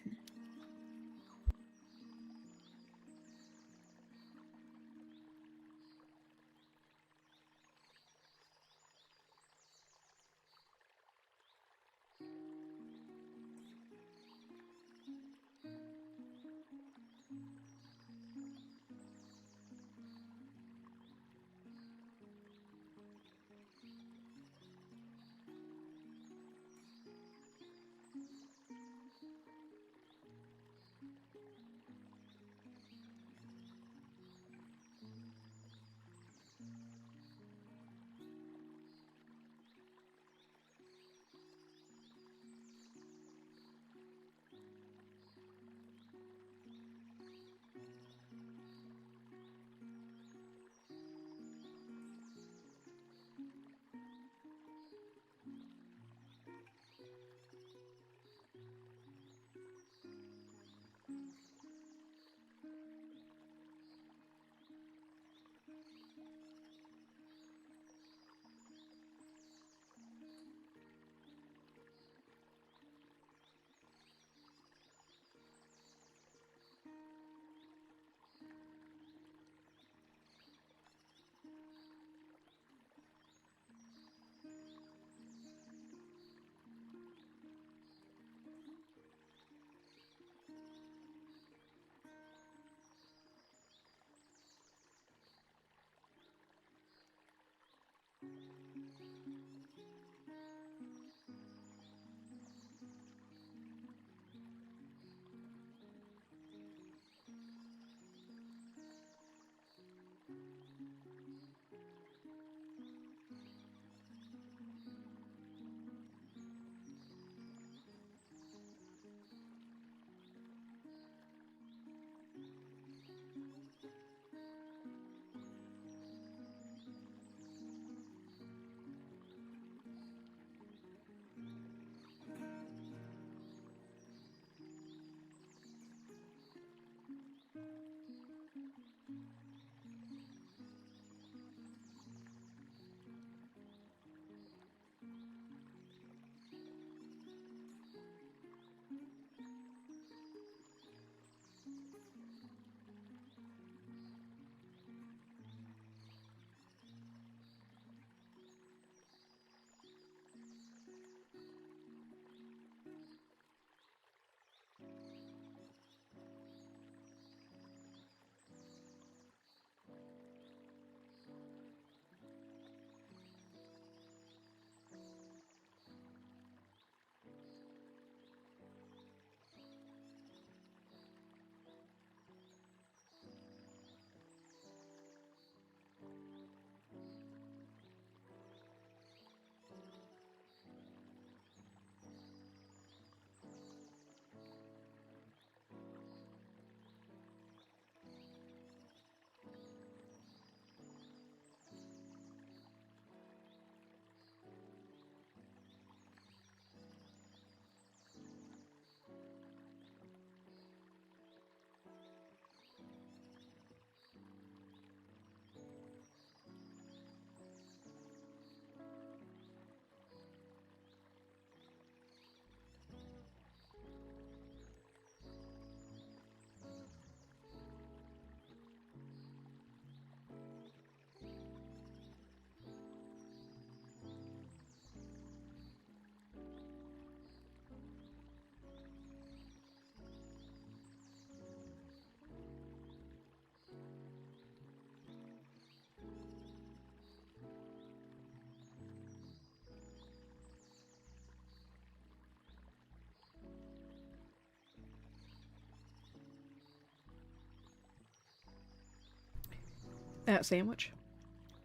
that sandwich.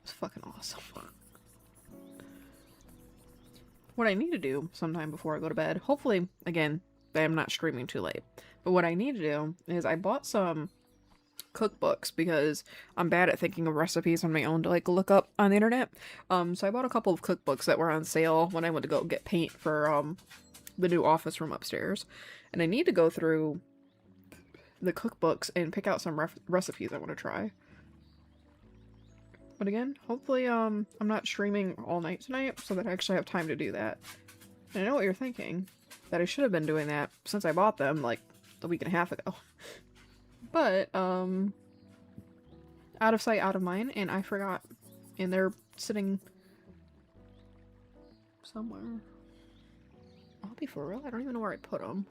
It's fucking awesome. What I need to do sometime before I go to bed, hopefully, again, I'm not streaming too late, but what I need to do is I bought some cookbooks because I'm bad at thinking of recipes on my own to like look up on the internet. So I bought a couple of cookbooks that were on sale when I went to go get paint for the new office room upstairs, and I need to go through the cookbooks and pick out some recipes I want to try. But again, hopefully I'm not streaming all night tonight so that I actually have time to do that. And I know what you're thinking, that I should have been doing that since I bought them like a week and a half ago. But out of sight, out of mind, and I forgot. And they're sitting somewhere. I'll be for real, I don't even know where I put them.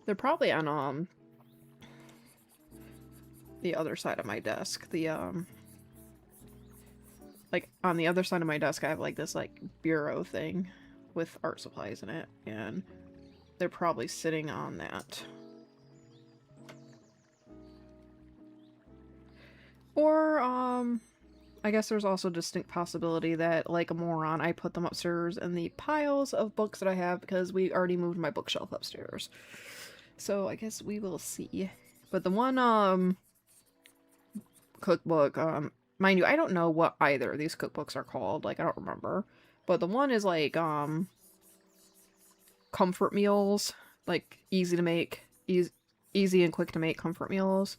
They're probably on the other side of my desk. The like on the other side of my desk I have like this like bureau thing with art supplies in it, and they're probably sitting on that. Or I guess there's also a distinct possibility that, like a moron, I put them upstairs in the piles of books that I have because we already moved my bookshelf upstairs. So I guess we will see. But the one cookbook, mind you, I don't know what either of these cookbooks are called. Like, I don't remember. But the one is like comfort meals, like easy to make, easy and quick to make comfort meals.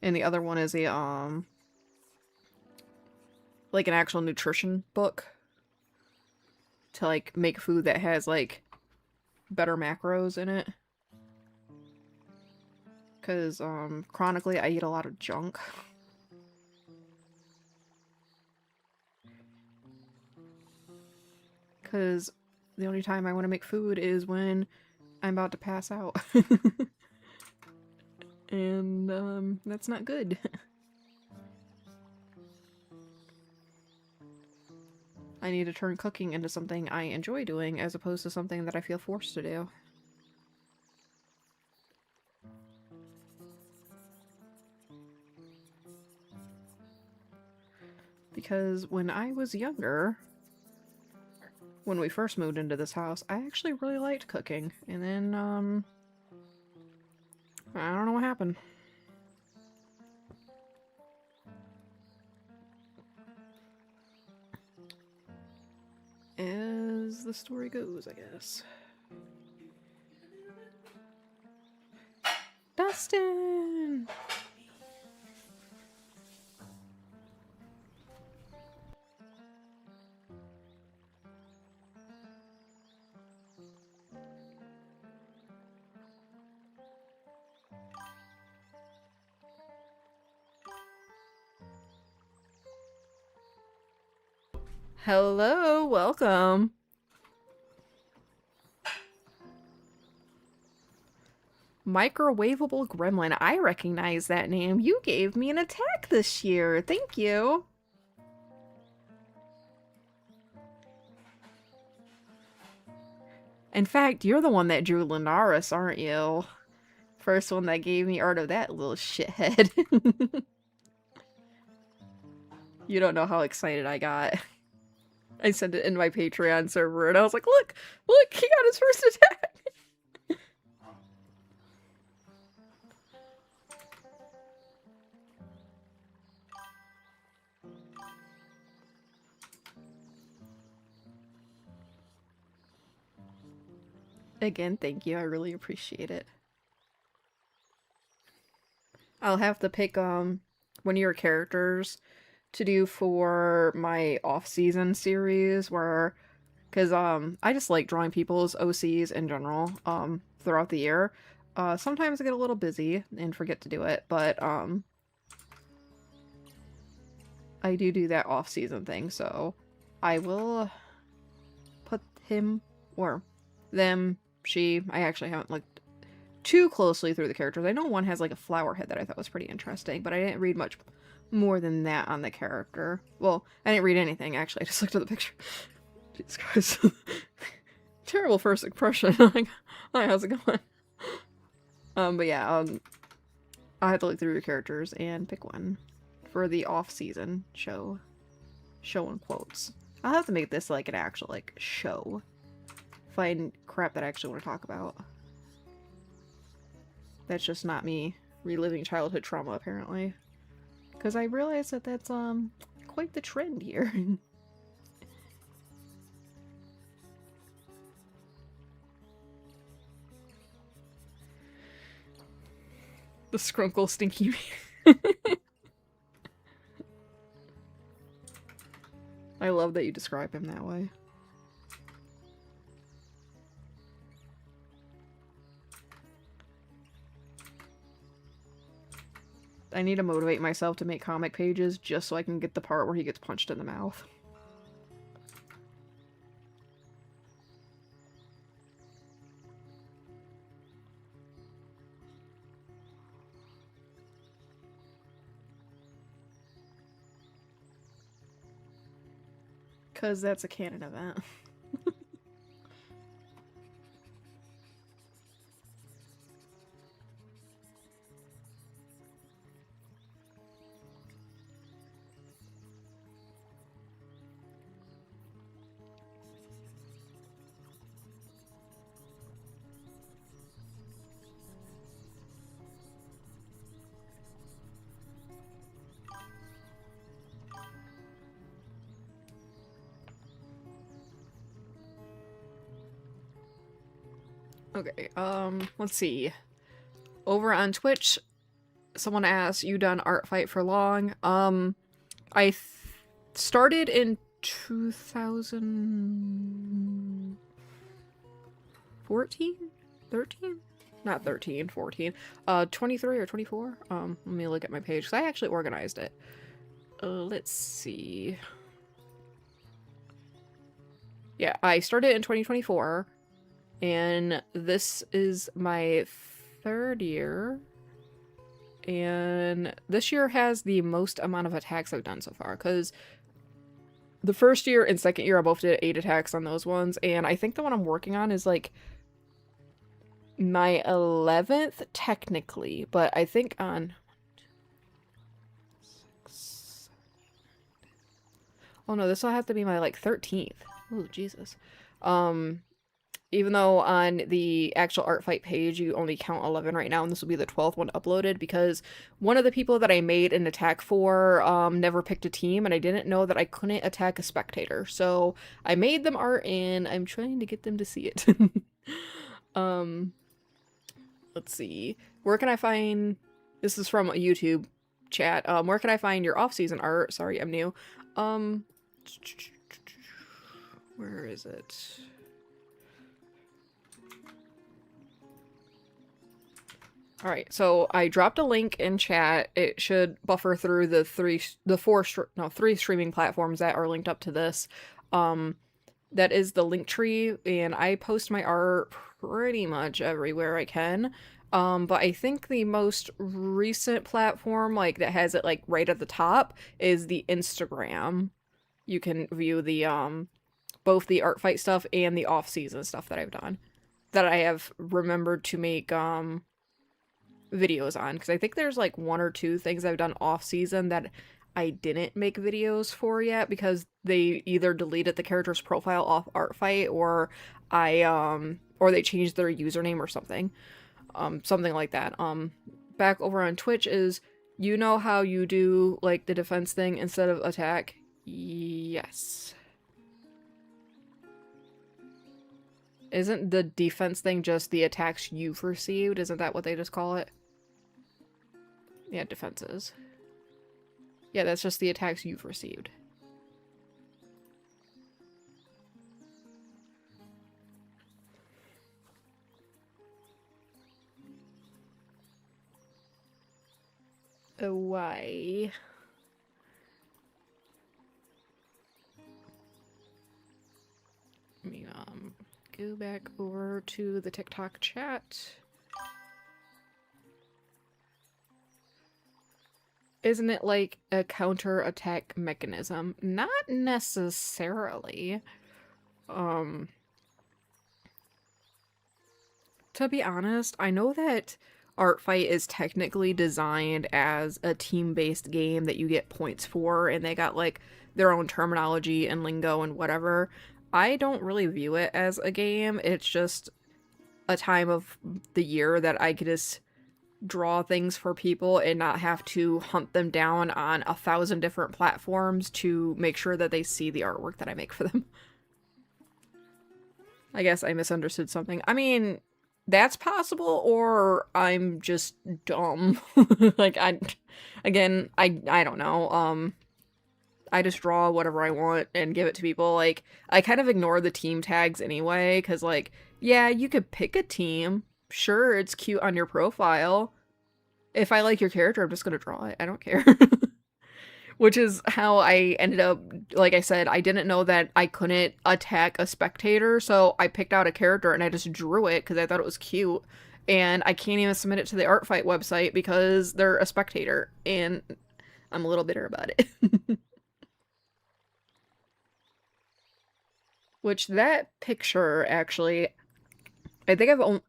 And the other one is a like an actual nutrition book to like make food that has like better macros in it. Cause chronically I eat a lot of junk. Cause the only time I want to make food is when I'm about to pass out. And that's not good. I need to turn cooking into something I enjoy doing as opposed to something that I feel forced to do. Because when I was younger, when we first moved into this house, I actually really liked cooking. And then, I don't know what happened. As the story goes, I guess. Dustin! Hello, welcome. Microwavable Gremlin. I recognize that name. You gave me an attack this year. Thank you. In fact, you're the one that drew Lunaris, aren't you? First one that gave me art of that little shithead. You don't know how excited I got. I sent it in my Patreon server and I was like, look, he got his first attack. Again, thank you. I really appreciate it. I'll have to pick one of your characters to do for my off-season series where, because I just like drawing people's OCs in general throughout the year. Sometimes I get a little busy and forget to do it, but I do that off-season thing, so I will put him or them, she, I actually haven't looked too closely through the characters. I know one has like a flower head that I thought was pretty interesting, but I didn't read much more than that on the character. Well, I didn't read anything, actually. I just looked at the picture. Jesus Christ. Terrible first impression. Like, hi, how's it going? But yeah, I'll have to look through your characters and pick one for the off-season show. Show in quotes. I'll have to make this like an actual like show. Find crap that I actually want to talk about. That's just not me reliving childhood trauma, apparently. Because I realize that that's quite the trend here. The Skrunkle Stinky Man. I love that you describe him that way. I need to motivate myself to make comic pages just so I can get the part where he gets punched in the mouth. Because that's a canon event. Okay, let's see. Over on Twitch, someone asked, you done Artfight for long? I started in 2014? 13? Not 13, 14. 23 or 24? Let me look at my page, because I actually organized it. Let's see. Yeah, I started in 2024. And this is my 3rd year. And this year has the most amount of attacks I've done so far. Because the 1st year and 2nd year I both did 8 attacks on those ones. And I think the one I'm working on is like my 11th technically. But I think on... Oh no, this will have to be my like 13th. Oh, Jesus. Even though on the actual Artfight page you only count 11 right now, and this will be the 12th one uploaded, because one of the people that I made an attack for never picked a team, and I didn't know that I couldn't attack a spectator. So I made them art, and I'm trying to get them to see it. Let's see. Where can I find... This is from a YouTube chat. Where can I find your off-season art? Sorry, I'm new. Where is it? Alright, so I dropped a link in chat. It should buffer through the three streaming platforms that are linked up to this. That is the link tree, and I post my art pretty much everywhere I can. But I think the most recent platform, like, that has it, like, right at the top is the Instagram. You can view the, both the Artfight stuff and the off-season stuff that I've done. That I have remembered to make, videos on, because I think there's like 1 or 2 things I've done off season that I didn't make videos for yet because they either deleted the character's profile off Artfight, or or they changed their username or something. Something like that. Back over on Twitch is, you know how you do like the defense thing instead of attack? Yes. Isn't the defense thing just the attacks you've received? Isn't that what they just call it? Yeah, defenses. Yeah, that's just the attacks you've received. Oh, why? Let me, go back over to the TikTok chat. Isn't it like a counter-attack mechanism? Not necessarily. To be honest, I know that Artfight is technically designed as a team-based game that you get points for, and they got like their own terminology and lingo and whatever. I don't really view it as a game. It's just a time of the year that I could just draw things for people and not have to hunt them down on 1,000 different platforms to make sure that they see the artwork that I make for them. I guess I misunderstood something. I mean, that's possible, or I'm just dumb. Like, I don't know. I just draw whatever I want and give it to people. Like, I kind of ignore the team tags anyway, because, like, yeah, you could pick a team. Sure, it's cute on your profile. If I like your character, I'm just gonna draw it. I don't care. Which is how I ended up, like I said, I didn't know that I couldn't attack a spectator, so I picked out a character and I just drew it because I thought it was cute. And I can't even submit it to the Artfight website because they're a spectator, and I'm a little bitter about it. Which, that picture, actually, I think I've only...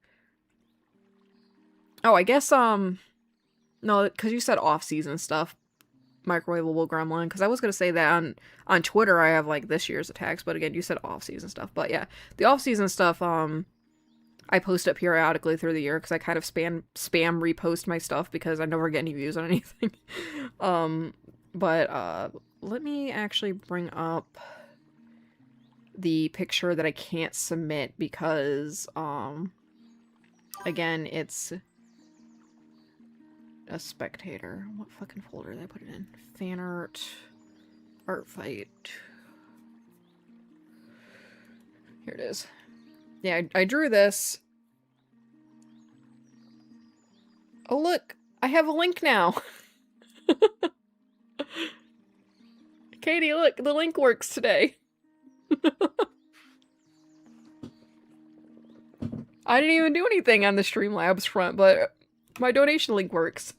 Oh, I guess, no, because you said off-season stuff. Microwavable gremlin, because I was going to say that on Twitter I have, like, this year's attacks, but again, you said off-season stuff. But yeah, the off-season stuff, I post it periodically through the year, because I kind of spam repost my stuff, because I never get any views on anything. But let me actually bring up the picture that I can't submit, because, again, it's a spectator. What fucking folder did I put it in? Fan art, Artfight. Here it is. Yeah, I drew this. Oh look, I have a link now. Katie, look, the link works today. I didn't even do anything on the Streamlabs front, but my donation link works.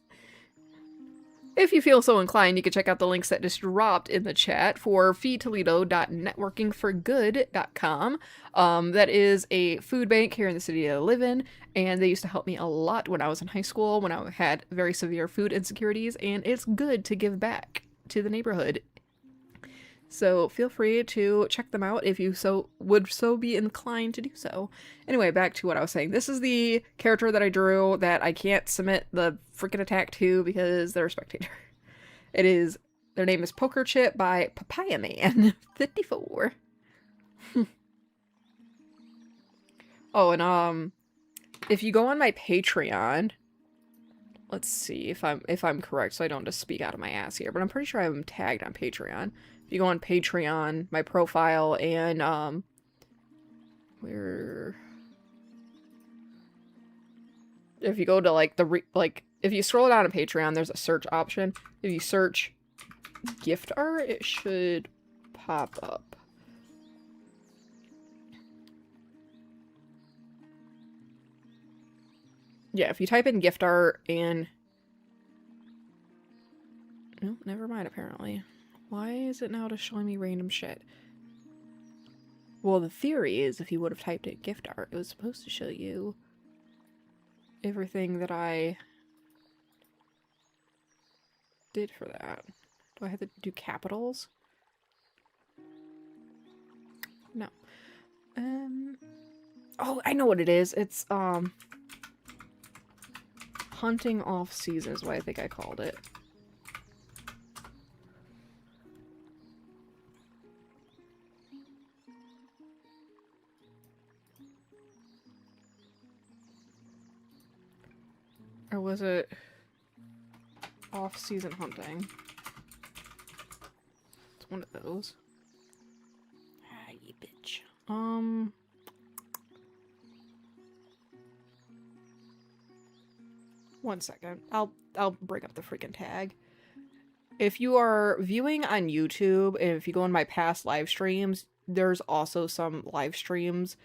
If you feel so inclined, you can check out the links that just dropped in the chat for feedtoledo.networkingforgood.com. That is a food bank here in the city that I live in, and they used to help me a lot when I was in high school, when I had very severe food insecurities, and it's good to give back to the neighborhood. So feel free to check them out if you would be inclined to do so. Anyway, back to what I was saying. This is the character that I drew that I can't submit the freaking attack to because they're a spectator. Their name is Poker Chip by Papaya Man 54. Oh, and if you go on my Patreon, let's see if I'm correct, so I don't just speak out of my ass here, but I'm pretty sure I'm tagged on Patreon. If you go on Patreon, my profile, and, if you go to, like, if you scroll down to Patreon, there's a search option. If you search gift art, it should pop up. Yeah, if you type in gift art and... No, never mind, apparently. Why is it now just showing me random shit? Well, the theory is if you would have typed in gift art, it was supposed to show you everything that I did for that. Do I have to do capitals? No. Oh, I know what it is. It's, hunting off season is what I think I called it. Or was it off-season hunting? It's one of those. Ah, you bitch. One second. I'll bring up the freaking tag. If you are viewing on YouTube, and if you go in my past live streams, there's also some live streams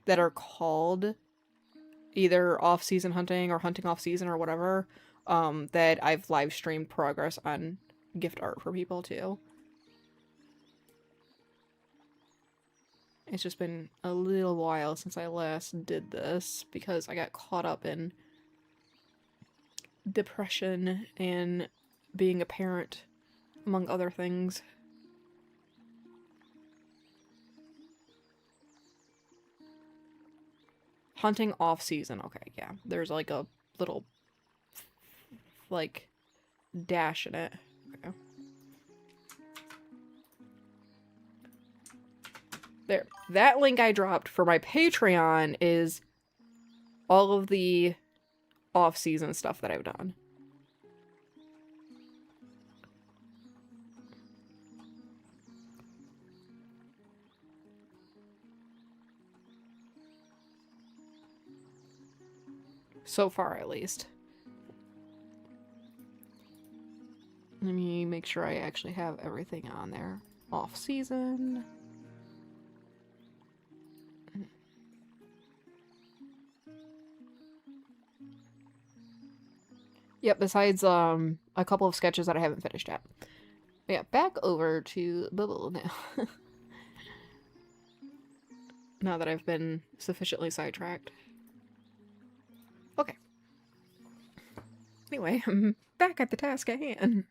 that are called either off-season hunting or hunting off-season or whatever, that I've live streamed progress on gift art for people too. It's just been a little while since I last did this because I got caught up in depression and being a parent, among other things. Hunting off season. Okay, yeah. There's like a little like dash in it. Okay. There. That link I dropped for my Patreon is all of the off-season stuff that I've done. So far, at least. Let me make sure I actually have everything on there. Off-season. Yep, besides a couple of sketches that I haven't finished yet. But yeah, back over to Bubble now. Now that I've been sufficiently sidetracked. Okay. Anyway, I'm back at the task at hand.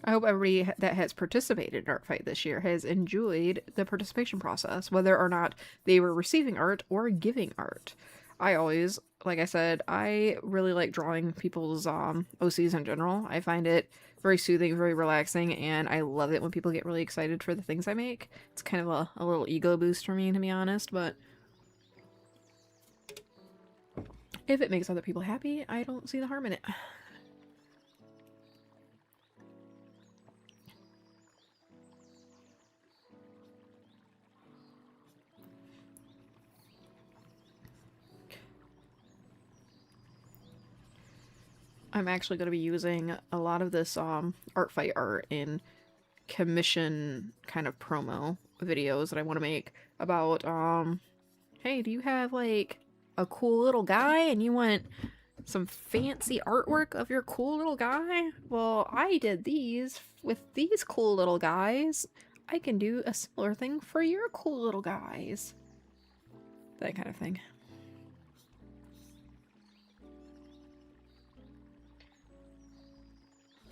I hope everybody that has participated in Artfight this year has enjoyed the participation process, whether or not they were receiving art or giving art. I always, like I said, I really like drawing people's OCs in general. I find it very soothing, very relaxing, and I love it when people get really excited for the things I make. It's kind of a little ego boost for me, to be honest, but if it makes other people happy, I don't see the harm in it. I'm actually going to be using a lot of this Artfight art in commission kind of promo videos that I want to make about, hey, do you have like a cool little guy and you want some fancy artwork of your cool little guy? Well, I did these with these cool little guys. I can do a similar thing for your cool little guys. That kind of thing.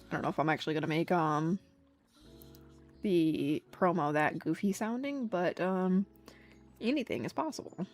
I don't know if I'm actually gonna make the promo that goofy sounding, but anything is possible.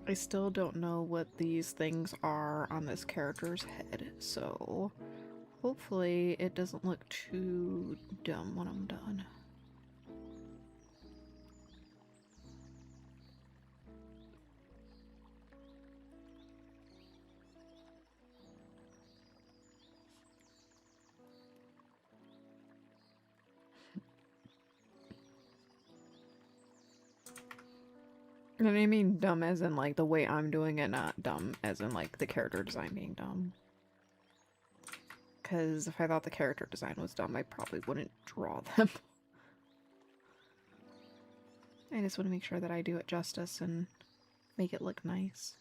I still don't know what these things are on this character's head, so hopefully it doesn't look too dumb when I'm done. And I mean dumb as in like the way I'm doing it, not dumb as in like the character design being dumb. Because if I thought the character design was dumb, I probably wouldn't draw them. I just want to make sure that I do it justice and make it look nice.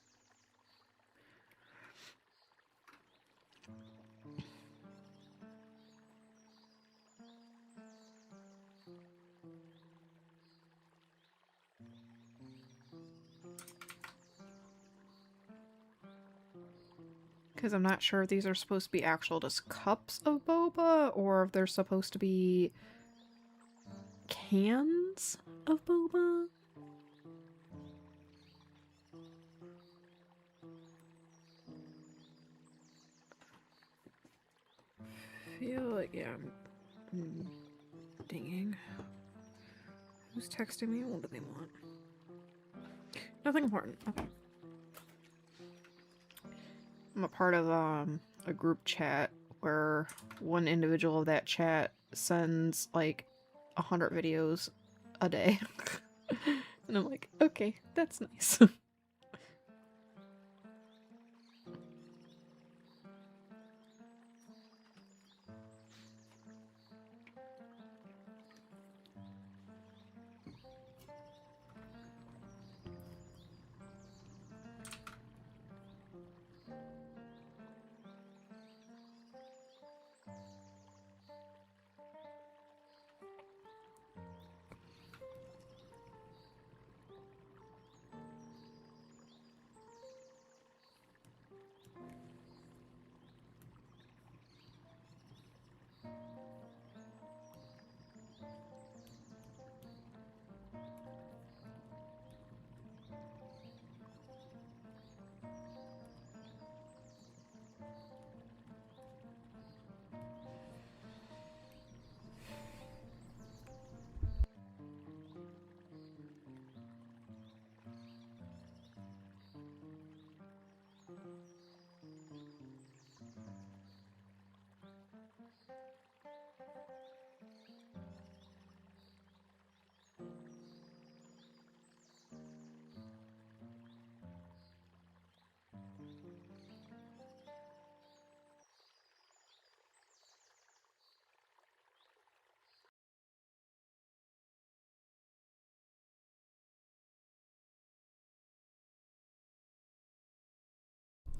Because I'm not sure if these are supposed to be actual just cups of boba or if they're supposed to be cans of boba. Feel like, yeah, I'm dinging. Who's texting me? What do they want? Nothing important. Okay. I'm a part of a group chat where one individual of that chat sends like 100 videos a day. And I'm like, okay, that's nice.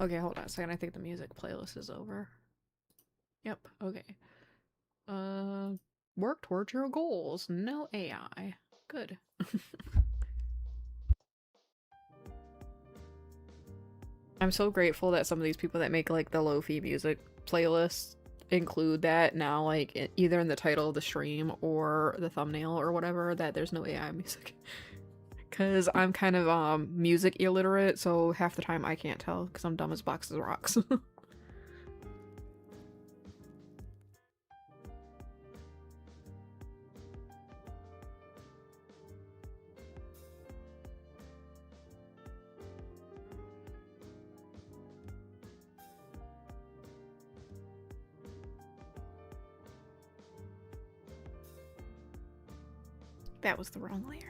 Okay, hold on a second. I think the music playlist is over. Yep, okay. Work towards your goals. No AI. Good. I'm so grateful that some of these people that make like the lo-fi music playlists include that now, like either in the title of the stream or the thumbnail or whatever, that there's no AI music. Cause I'm kind of music illiterate, so half the time I can't tell because I'm dumb as boxes of rocks. That was the wrong layer.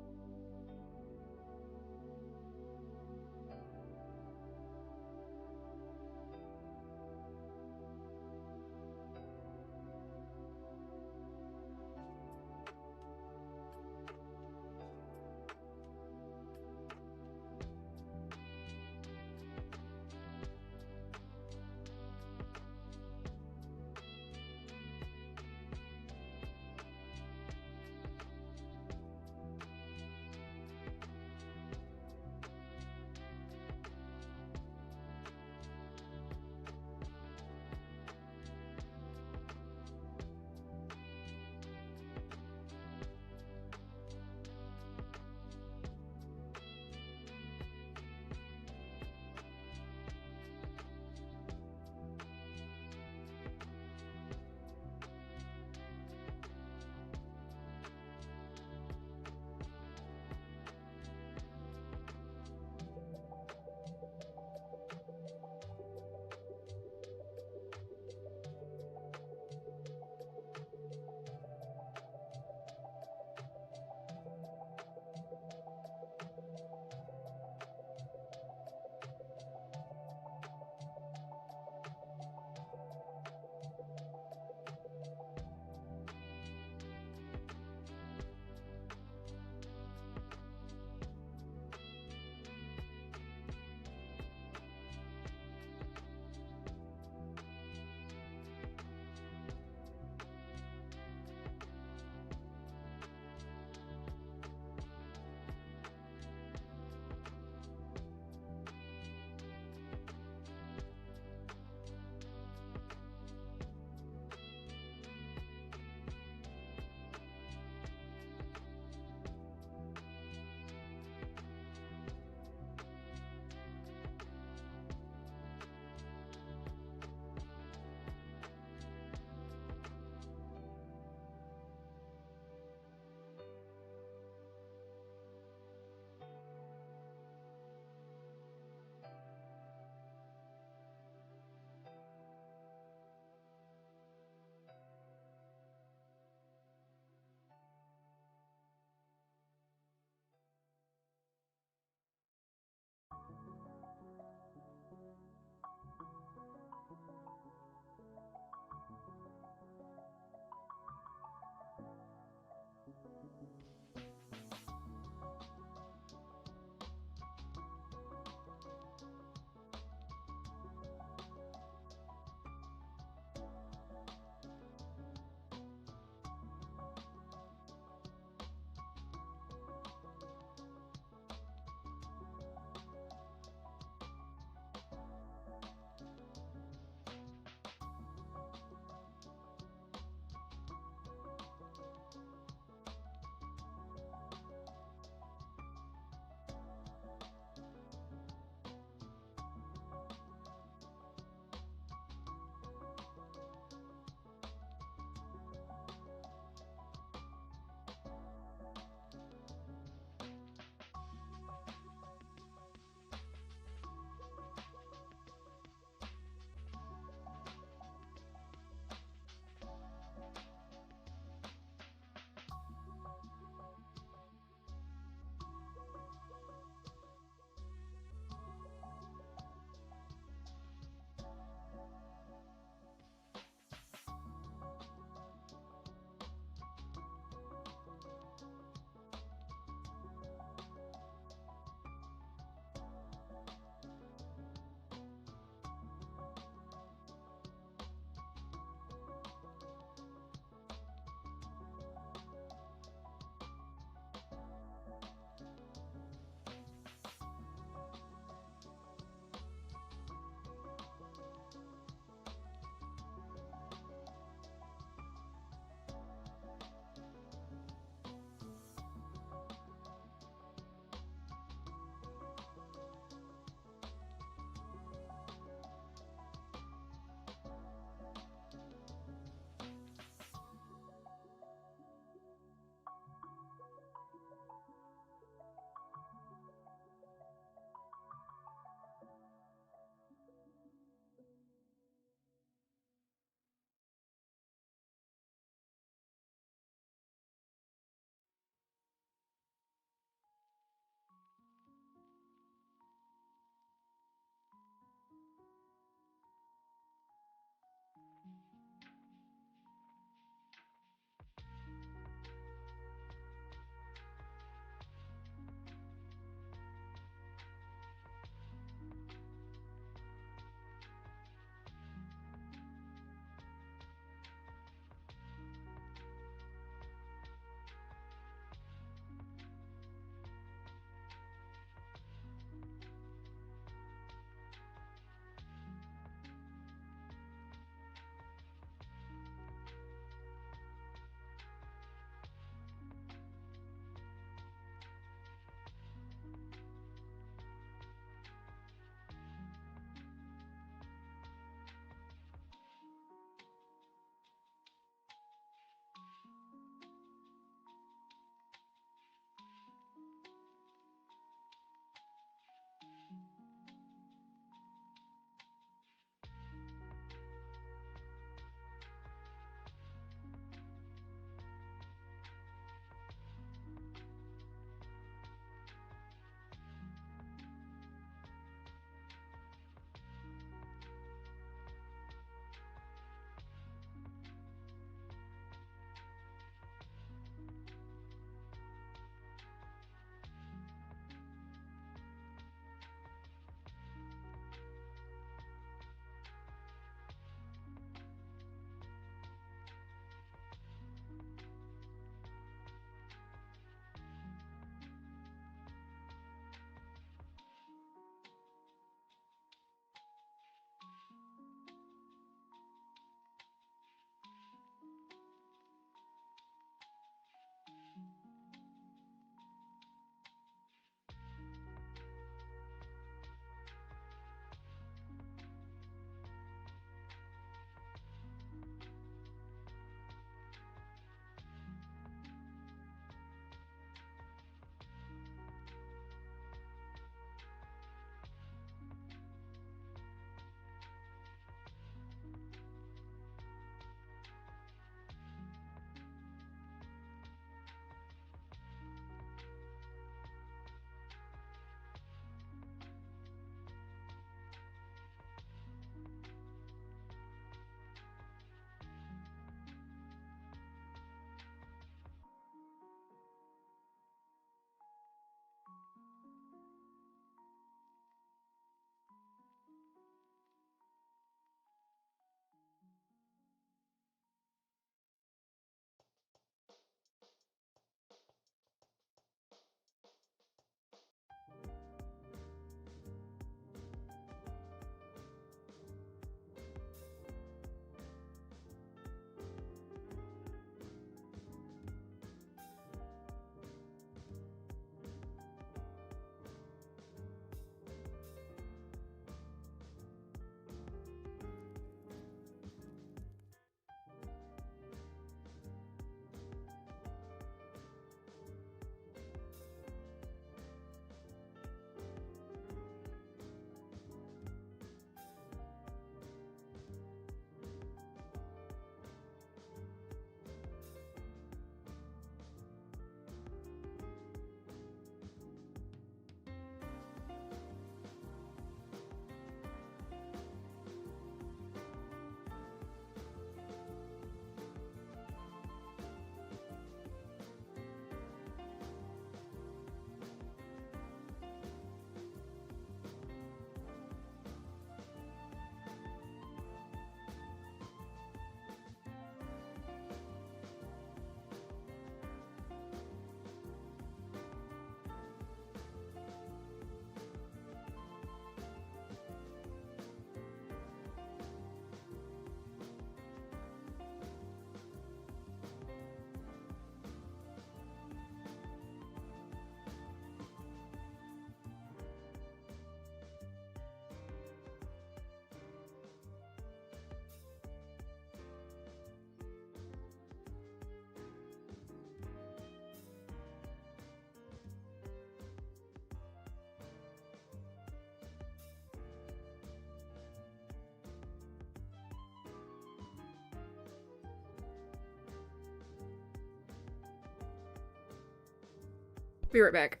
Be right back.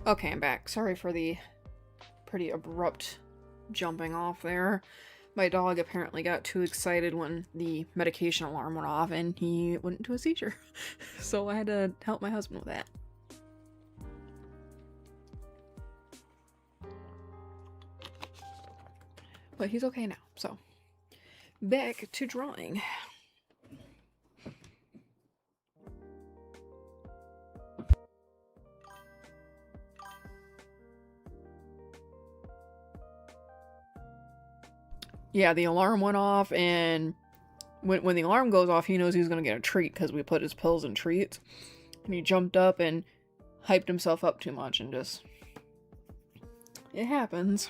Okay, I'm back. Sorry for the pretty abrupt jumping off there. My dog apparently got too excited when the medication alarm went off and he went into a seizure. So I had to help my husband with that. But he's okay now, so back to drawing. Yeah, the alarm went off and when the alarm goes off, he knows he's gonna get a treat because we put his pills in treats. And he jumped up and hyped himself up too much and just... It happens.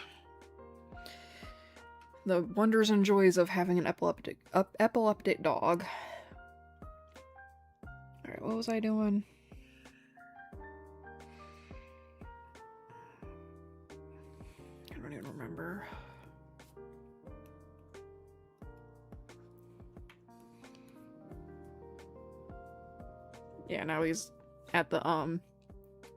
The wonders and joys of having an epileptic dog. Alright, what was I doing? I don't even remember. Yeah, now he's at the,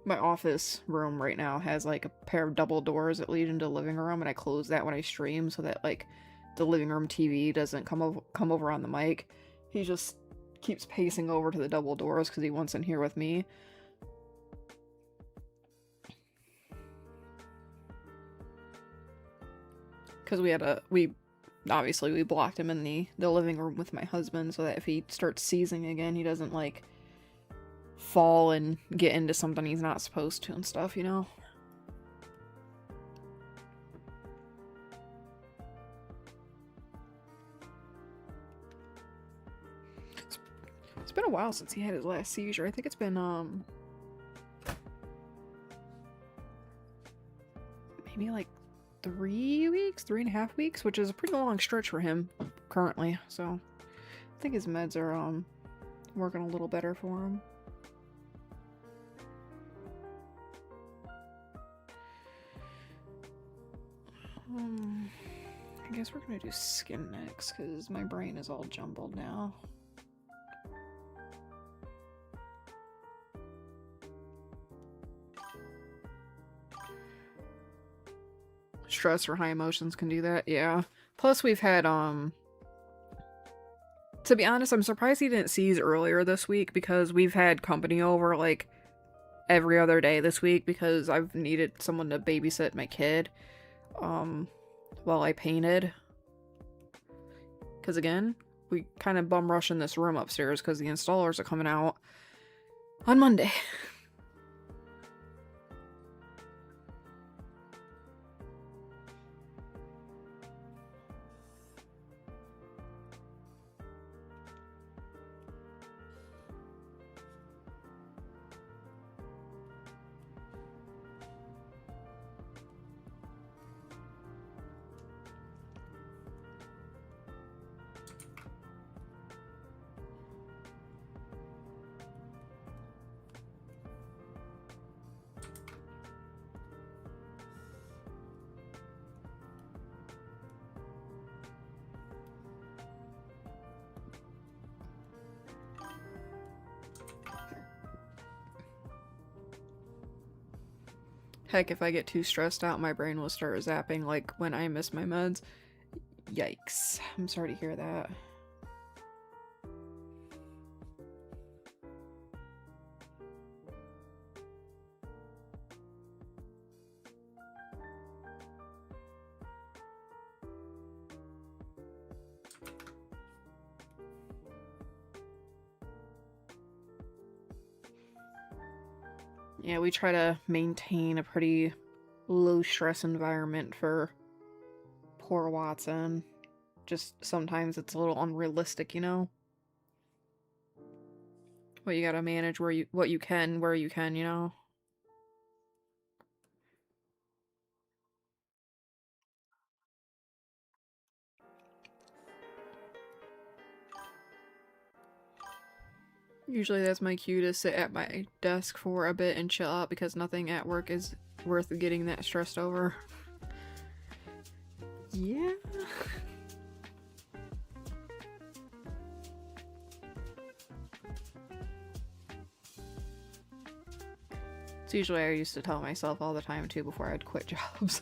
my office room right now has, like, a pair of double doors that lead into the living room, and I close that when I stream so that, like, the living room TV doesn't come over on the mic. He just keeps pacing over to the double doors because he wants in here with me. Because obviously we blocked him in the living room with my husband so that if he starts seizing again, he doesn't, like, fall and get into something he's not supposed to and stuff, you know? It's been a while since he had his last seizure. I think it's been, maybe like 3 weeks, 3.5 weeks, which is a pretty long stretch for him currently, so I think his meds are, working a little better for him. I guess we're gonna do skin next, because my brain is all jumbled now. Stress or high emotions can do that, yeah. Plus we've had, to be honest, I'm surprised he didn't seize earlier this week, because we've had company over, like, every other day this week, because I've needed someone to babysit my kid, while I painted. Because again, we kind of bum rush in this room upstairs because the installers are coming out on Monday. Heck, if I get too stressed out, my brain will start zapping, like when I miss my meds. Yikes. I'm sorry to hear that. Yeah, we try to maintain a pretty low stress environment for poor Watson. Just sometimes it's a little unrealistic, you know? But you gotta manage where you can, you know? Usually that's my cue to sit at my desk for a bit and chill out because nothing at work is worth getting that stressed over. Yeah. It's usually I used to tell myself all the time too before I'd quit jobs.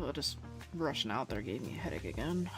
Ugh, just rushing out there gave me a headache again.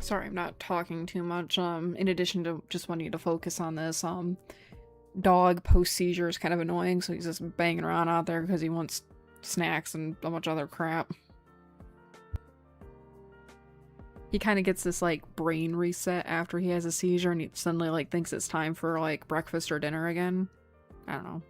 Sorry, I'm not talking too much. In addition to just wanting to focus on this, dog post-seizure is kind of annoying, so he's just banging around out there because he wants snacks and a bunch of other crap. He kind of gets this, like, brain reset after he has a seizure, and he suddenly, like, thinks it's time for, like, breakfast or dinner again. I don't know.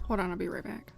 Hold on, I'll be right back.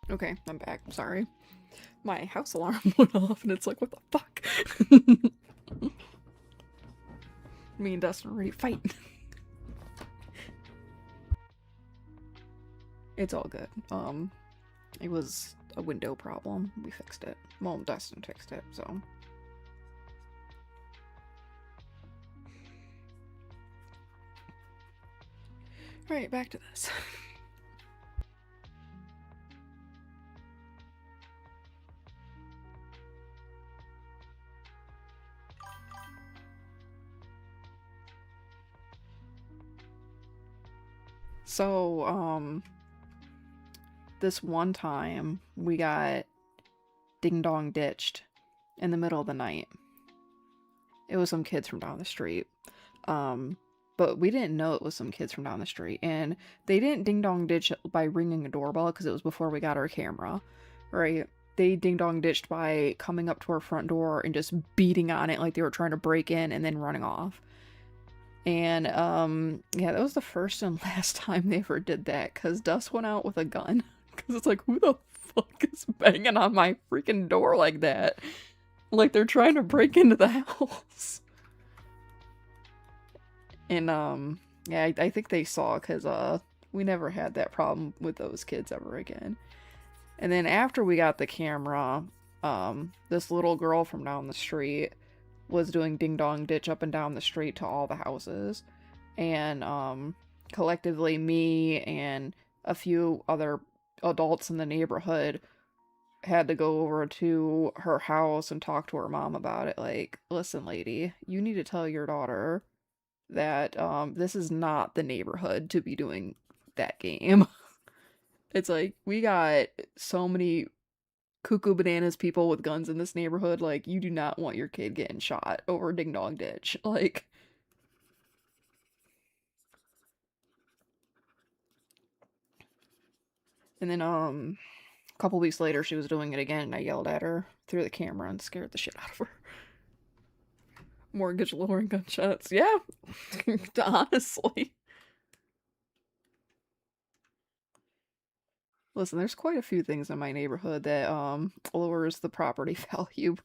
Okay, I'm back. Sorry. My house alarm went off and it's like, what the fuck? Me and Dustin are ready to fight. It's all good. It was a window problem. We fixed it. Well, Dustin fixed it, so. Alright, back to this. So, this one time we got ding dong ditched in the middle of the night. It was some kids from down the street. But we didn't know it was some kids from down the street. And they didn't ding dong ditch by ringing a doorbell because it was before we got our camera, right? They ding dong ditched by coming up to our front door and just beating on it like they were trying to break in and then running off. And yeah, that was the first and last time they ever did that because Dust went out with a gun. Because it's like, who the fuck is banging on my freaking door like that? Like they're trying to break into the house. And yeah, I think they saw because we never had that problem with those kids ever again. And then after we got the camera, this little girl from down the street was doing ding dong ditch up and down the street to all the houses. And collectively me and a few other adults in the neighborhood had to go over to her house and talk to her mom about it. Like, listen, lady, you need to tell your daughter that this is not the neighborhood to be doing that game. It's like, we got so many cuckoo bananas people with guns in this neighborhood. Like, you do not want your kid getting shot over Ding Dong Ditch. Like, and then a couple weeks later she was doing it again and I yelled at her through the camera and scared the shit out of her. Mortgage lowering gunshots. Yeah. Honestly. Listen, there's quite a few things in my neighborhood that lowers the property value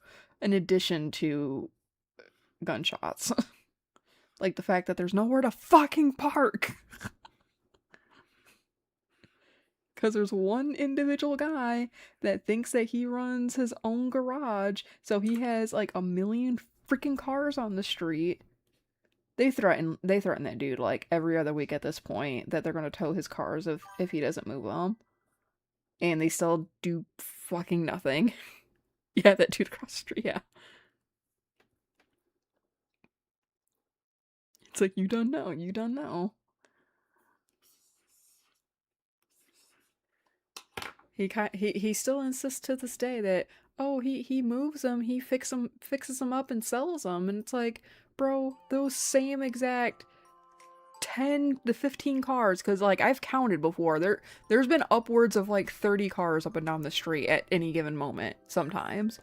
in addition to gunshots. Like the fact that there's nowhere to fucking park. Because there's one individual guy that thinks that he runs his own garage, so he has like a million freaking cars on the street. They threaten that dude like every other week at this point that they're gonna tow his cars if he doesn't move them. And they still do fucking nothing. Yeah, that dude across the street, yeah. It's like, you don't know, you don't know. He still insists to this day that, oh, he moves them, he fixes them up and sells them, and it's like, bro, those same exact 10 to 15 cars, because like I've counted before, there's been upwards of like 30 cars up and down the street at any given moment. Sometimes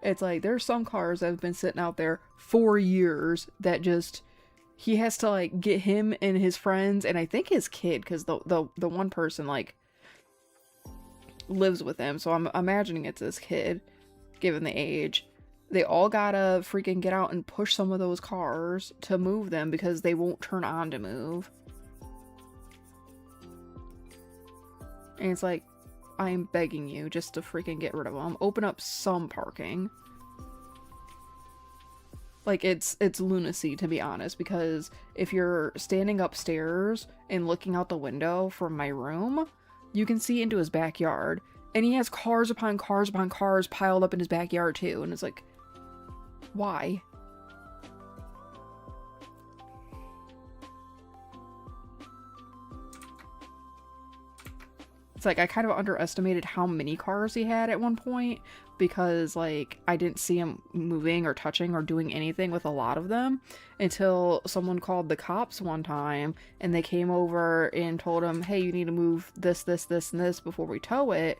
it's like there's some cars that have been sitting out there for years that just he has to like get him and his friends and I think his kid, because the one person like lives with him, so I'm imagining it's his kid given the age. They all gotta freaking get out and push some of those cars to move them because they won't turn on to move. And it's like, I'm begging you just to freaking get rid of them. Open up some parking. Like, it's lunacy, to be honest, because if you're standing upstairs and looking out the window from my room, you can see into his backyard. And he has cars upon cars upon cars piled up in his backyard, too. And it's like, why? It's like I kind of underestimated how many cars he had at one point because like I didn't see him moving or touching or doing anything with a lot of them until someone called the cops one time and they came over and told him, hey, you need to move this, this, this, and this before we tow it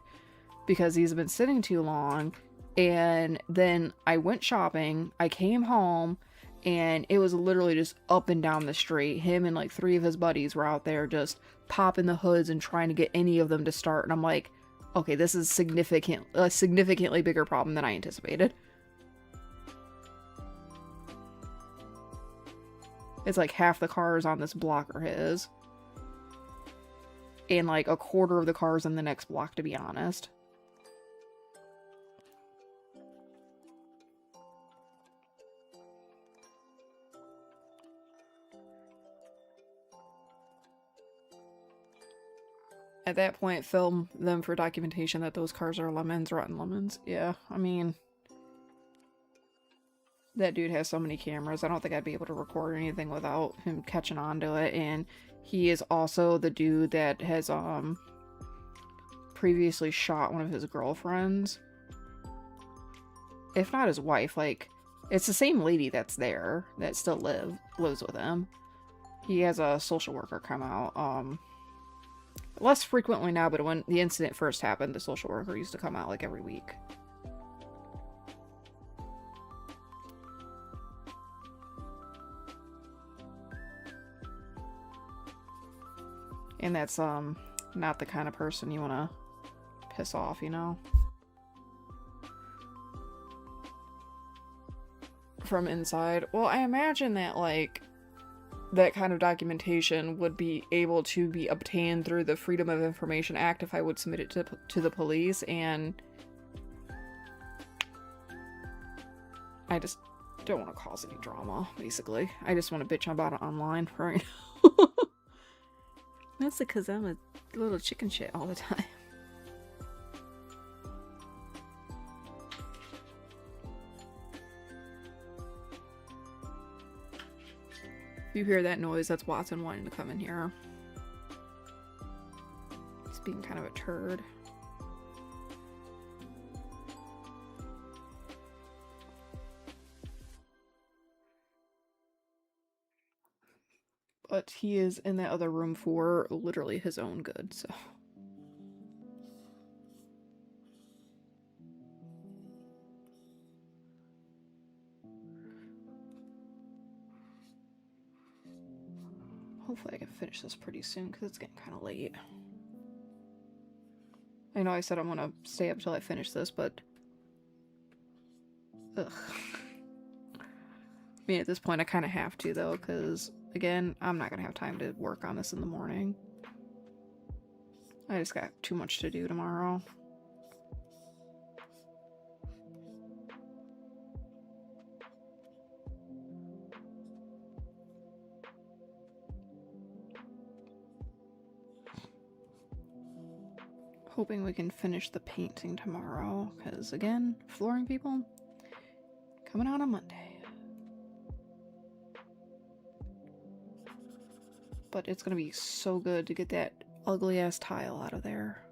because he's been sitting too long. And then I went shopping, I came home, and it was literally just up and down the street. Him and like 3 of his buddies were out there just popping the hoods and trying to get any of them to start. And I'm like, okay, this is a significantly bigger problem than I anticipated. It's like half the cars on this block are his. And like a quarter of the cars in the next block, to be honest. At that point, film them for documentation that those cars are lemons, rotten lemons. Yeah, I mean, that dude has so many cameras. I don't think I'd be able to record anything without him catching on to it. And he is also the dude that has previously shot one of his girlfriends. If not his wife, like, it's the same lady that's there that still lives with him. He has a social worker come out. Less frequently now, but when the incident first happened, the social worker used to come out like every week. And that's not the kind of person you want to piss off, you know? From inside. Well, I imagine that like that kind of documentation would be able to be obtained through the Freedom of Information Act if I would submit it to the police, and I just don't want to cause any drama, basically. I just want to bitch about it online right now. Mostly because I'm a little chicken shit all the time. If you hear that noise, that's Watson wanting to come in here. He's being kind of a turd. But he is in that other room for literally his own good, so. Hopefully I can finish this pretty soon because it's getting kind of late. I know I said I'm gonna stay up till I finish this, but ugh. I mean, at this point I kind of have to though, because again, I'm not gonna have time to work on this in the morning. I just got too much to do tomorrow. Hoping we can finish the painting tomorrow, because again, flooring people, coming out on Monday. But it's gonna be so good to get that ugly ass tile out of there.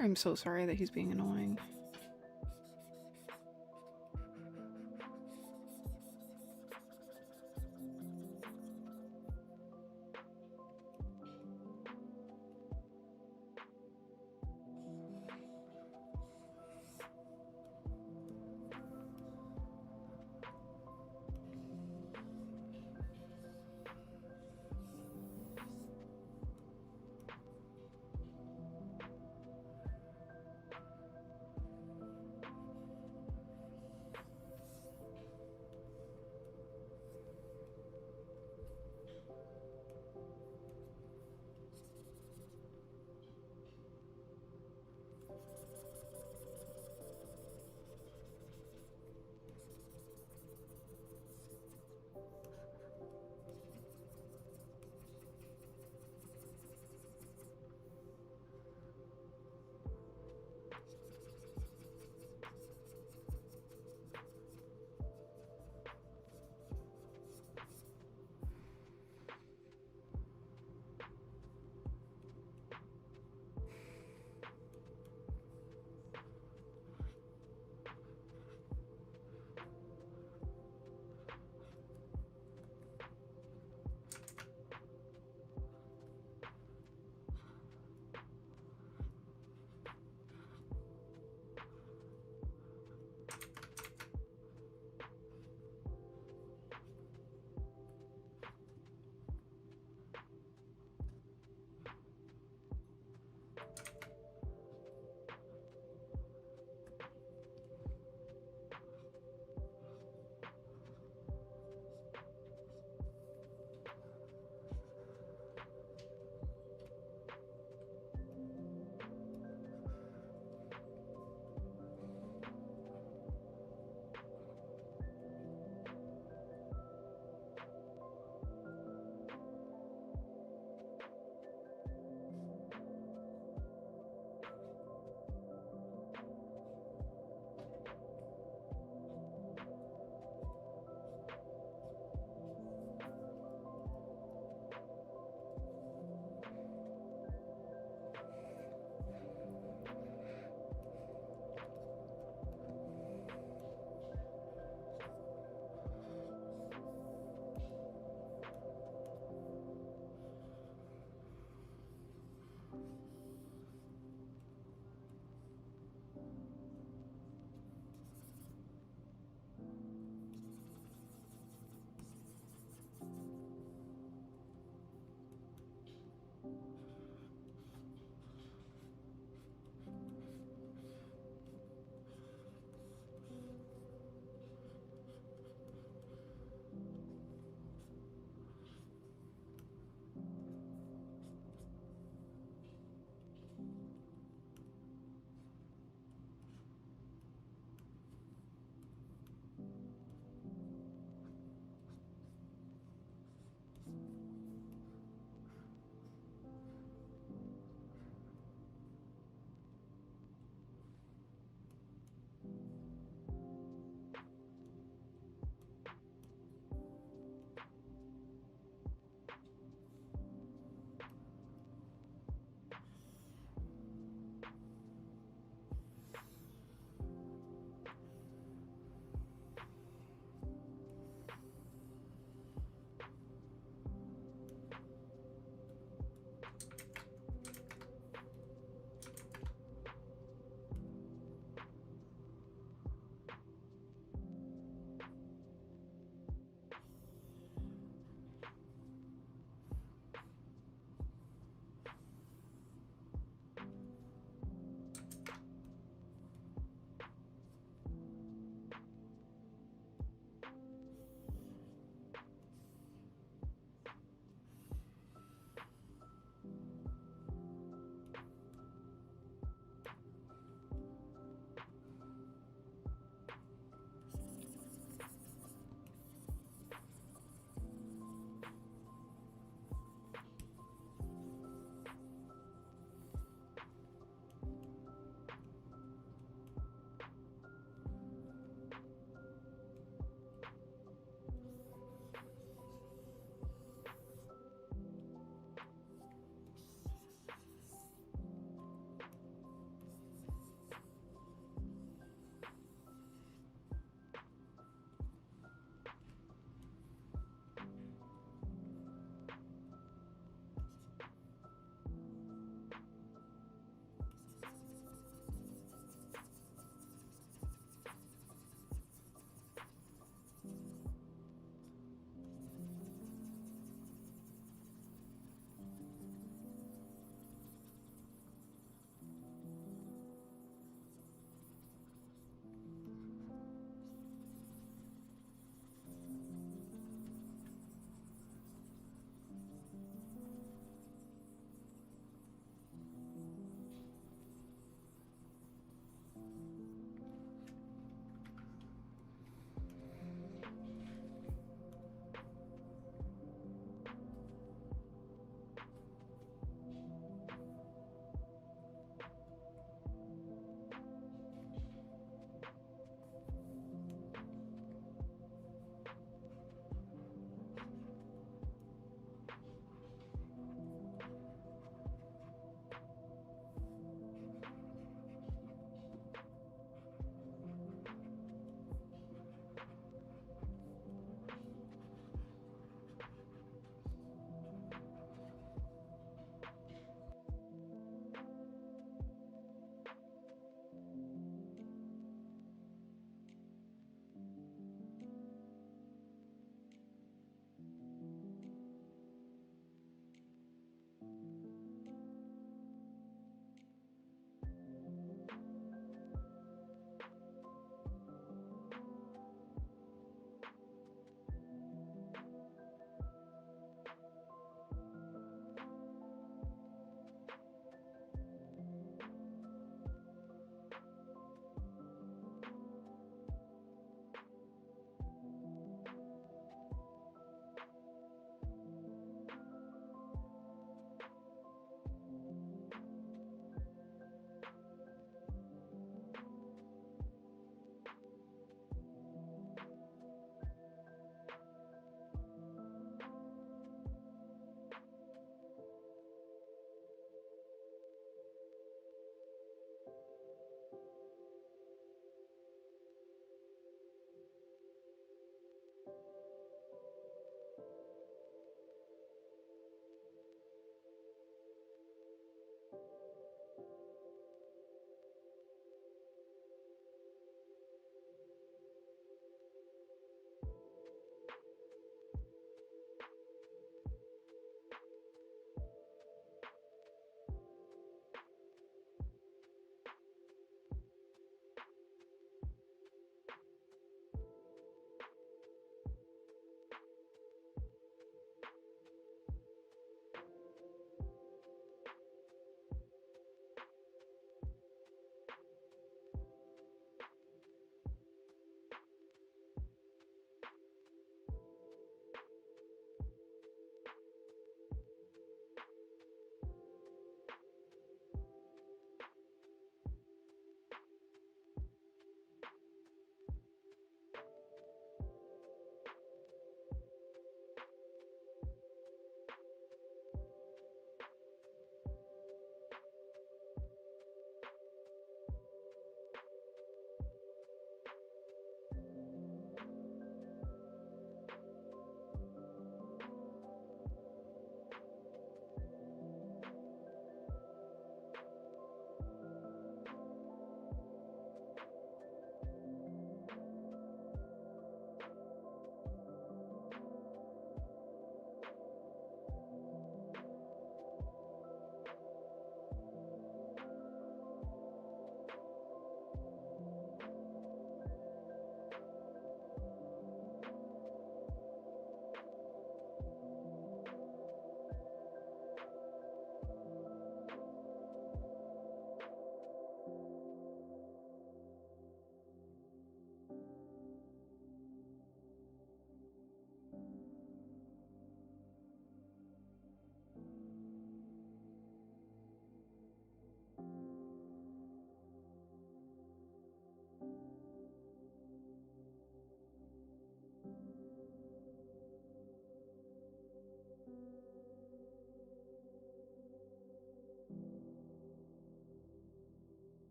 I'm so sorry that he's being annoying.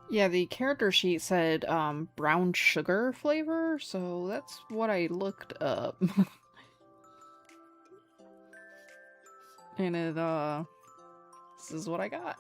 Yeah, the character sheet said brown sugar flavor, so that's what I looked up. And this is what I got.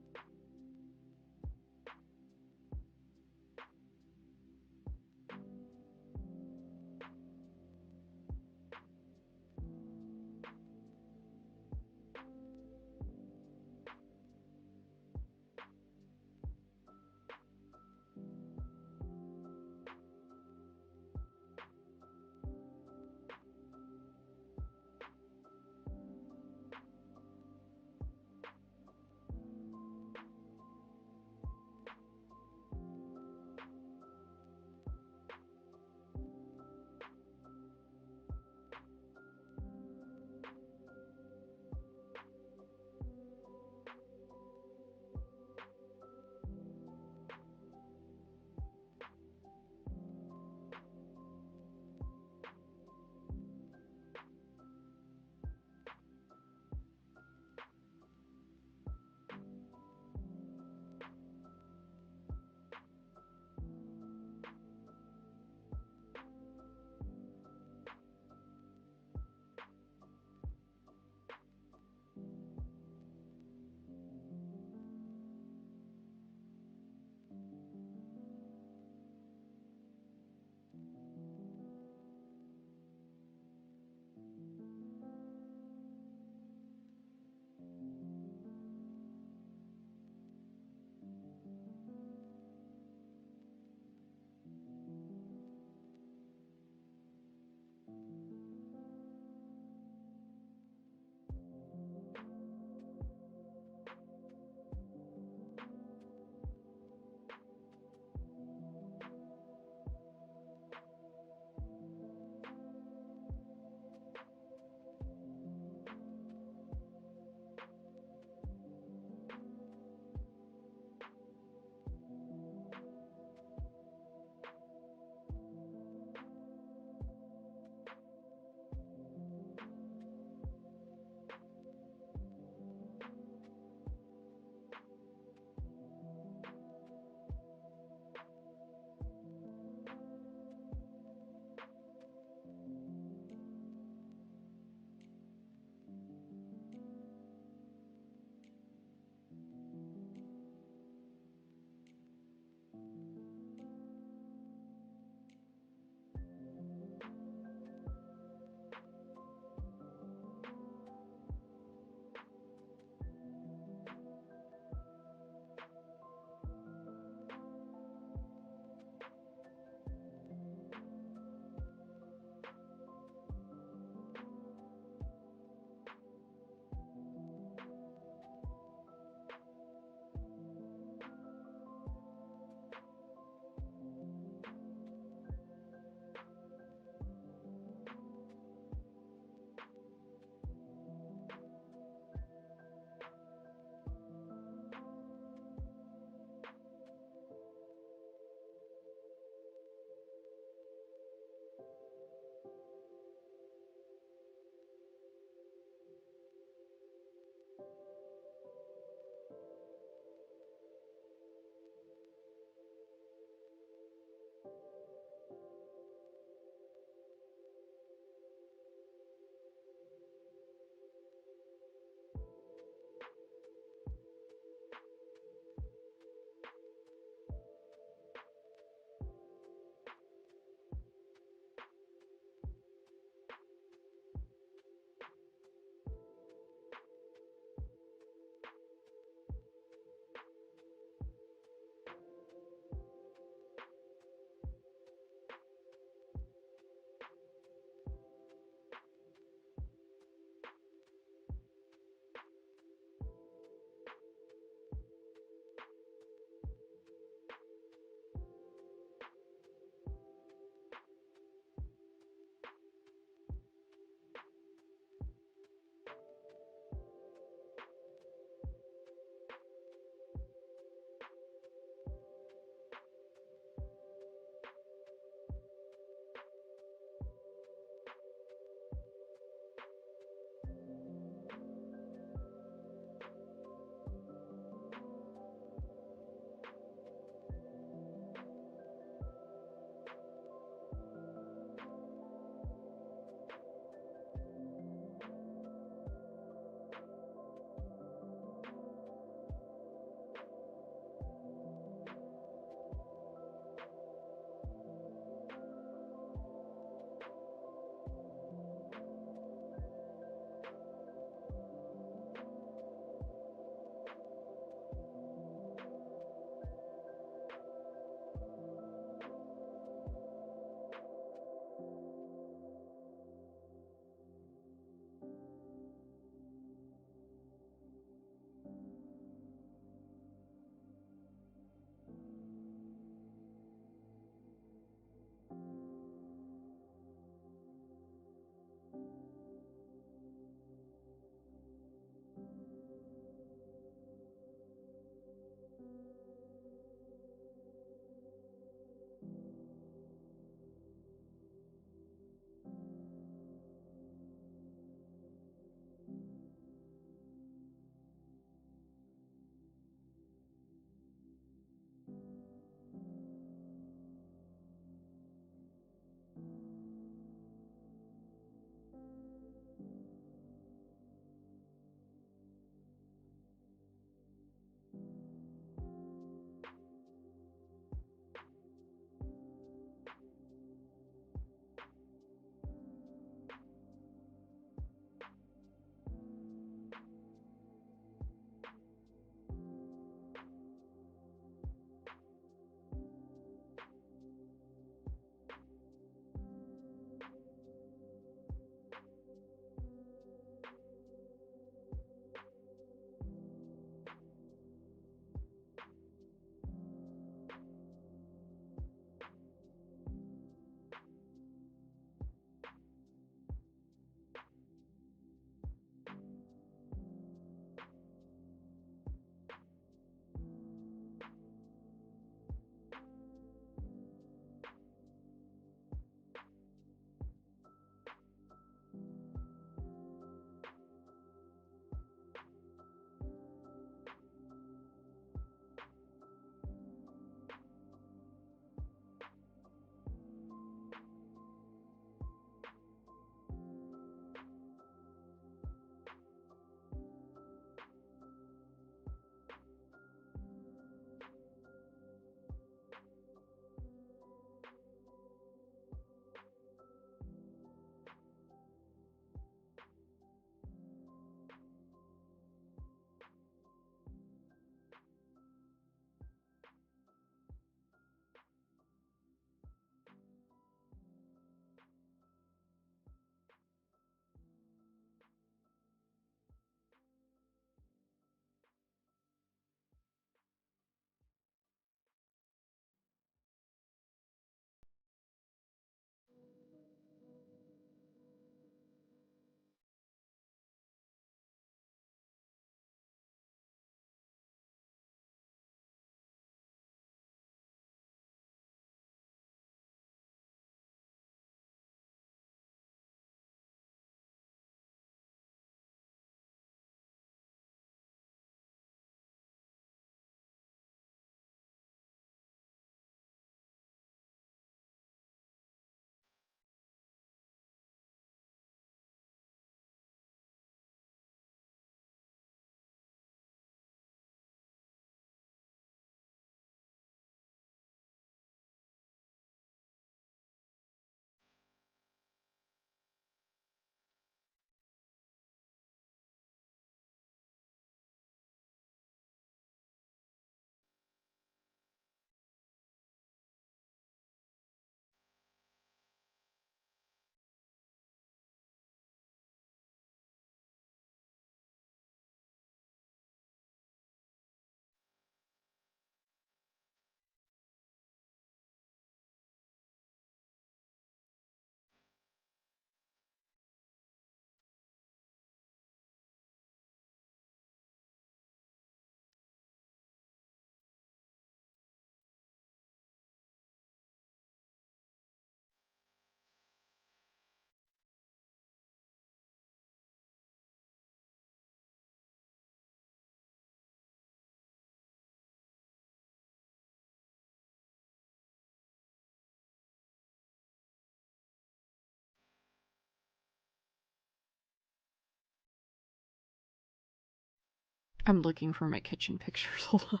I'm looking for my kitchen pictures. Hold on.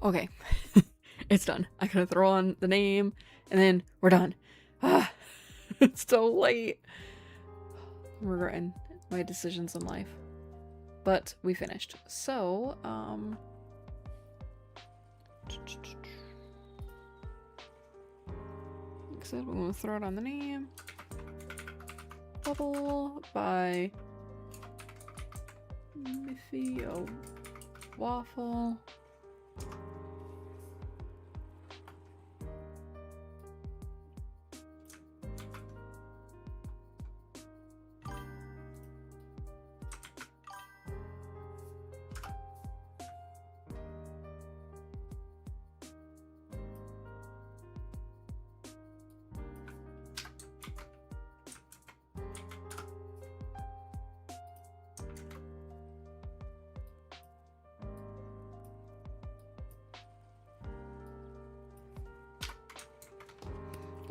Okay. It's done. I gotta throw on the name, and then we're done. Ah, it's so late. I'm regretting my decisions in life. But we finished. So, like I said, we're gonna throw it on the name. Bubble by Miffy a waffle.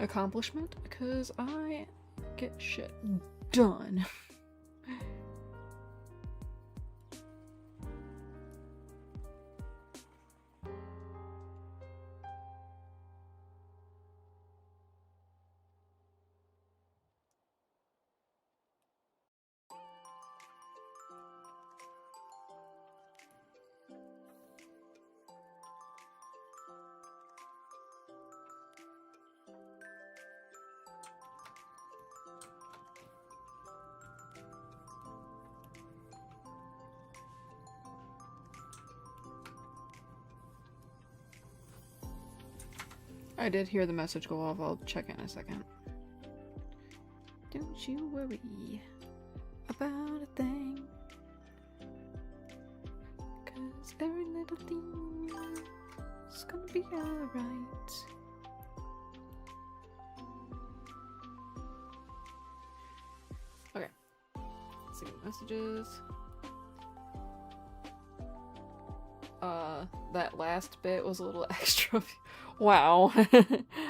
Accomplishment, because I get shit done. I did hear the message go off. I'll check in a second. Don't you worry about a thing, 'cause every little thing is gonna be alright. Okay. Let's see what messages. That last bit was a little extra. Wow.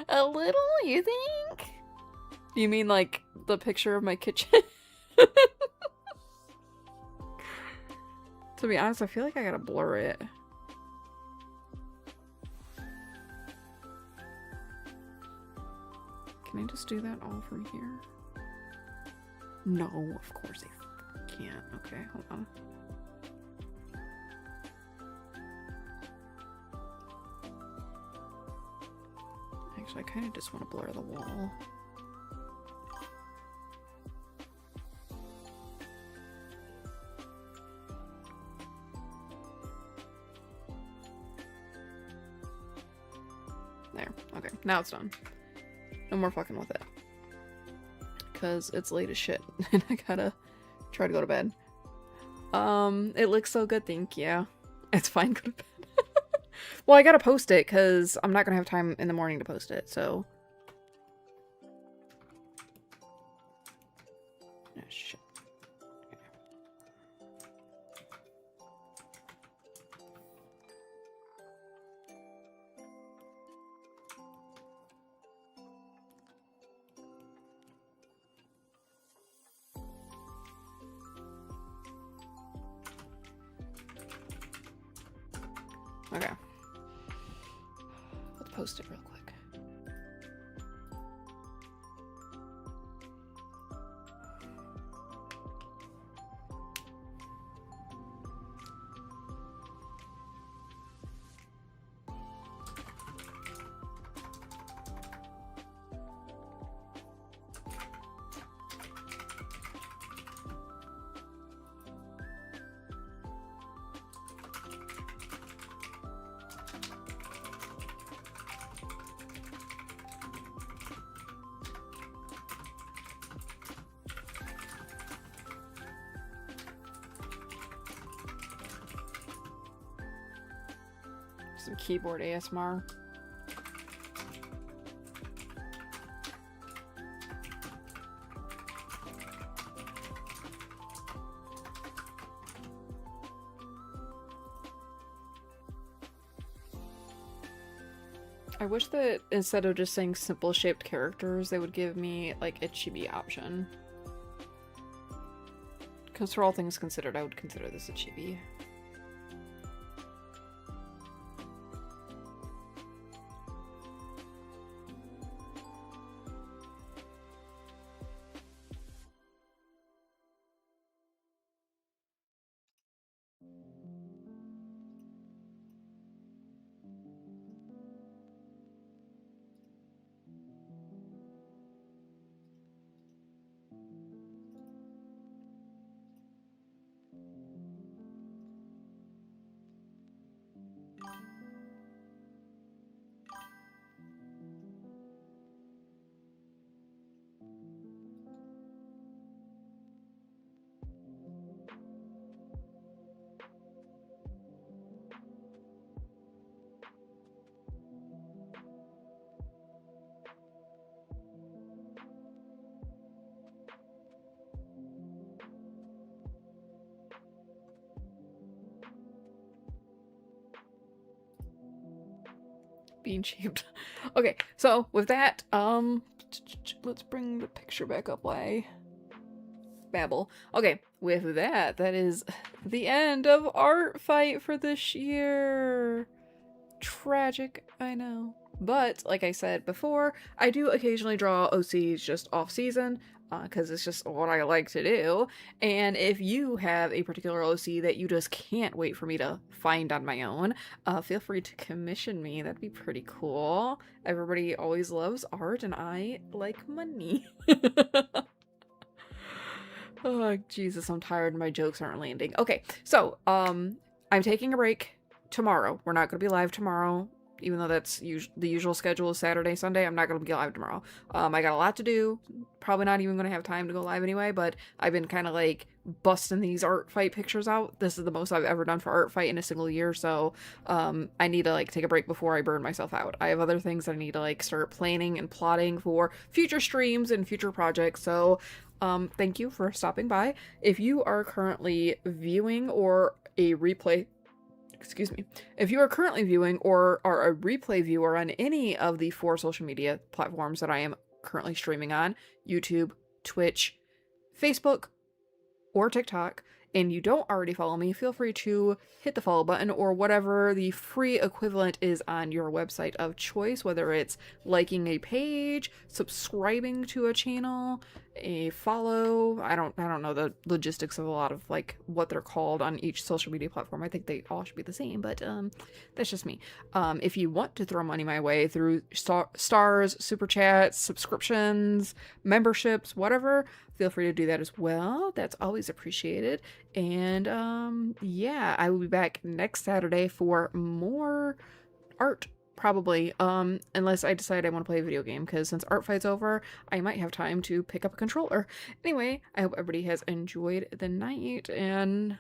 A little, you think? You mean like the picture of my kitchen? To be honest, I feel like I gotta blur it. Can I just do that all from here? No, of course I can't. Okay, hold on. Actually, I kind of just want to blur the wall. There. Okay, now it's done. No more fucking with it. Because it's late as shit, and I gotta try to go to bed. It looks so good, thank you. It's fine, go to bed. Well, I gotta post it because I'm not gonna have time in the morning to post it, so. Oh, shit. Okay. Let's post it real quick. Some keyboard ASMR. I wish that instead of just saying simple shaped characters, they would give me like a chibi option. Because for all things considered, I would consider this a chibi. Being shaped. Okay, so with that, let's bring the picture back up. Why babble? Okay, with that, that is the end of Artfight for this year. Tragic, I know. But, like I said before, I do occasionally draw OCs just off season, because it's just what I like to do. And if you have a particular OC that you just can't wait for me to find on my own, feel free to commission me. That'd be pretty cool. Everybody always loves art, and I like money. Oh, Jesus, I'm tired and my jokes aren't landing. Okay, so, I'm taking a break tomorrow. We're not going to be live tomorrow, even though that's the usual schedule is Saturday, Sunday. I'm not going to be live tomorrow. I got a lot to do. Probably not even going to have time to go live anyway, but I've been kind of like busting these Artfight pictures out. This is the most I've ever done for Artfight in a single year, so I need to like take a break before I burn myself out. I have other things that I need to like start planning and plotting for future streams and future projects, so thank you for stopping by. If you are currently viewing or a replay, excuse me, if you are currently viewing or are a replay viewer on any of the 4 social media platforms that I am currently streaming on, YouTube, Twitch, Facebook, or TikTok, and you don't already follow me, feel free to hit the follow button or whatever the free equivalent is on your website of choice, whether it's liking a page, subscribing to a channel, a follow. I don't know the logistics of a lot of like what they're called on each social media platform. I think they all should be the same, but that's just me. If you want to throw money my way through stars, super chats, subscriptions, memberships, whatever, feel free to do that as well. That's always appreciated. And yeah, I will be back next Saturday for more art, probably, unless I decide I want to play a video game, because since Artfight's over, I might have time to pick up a controller. Anyway, I hope everybody has enjoyed the night, and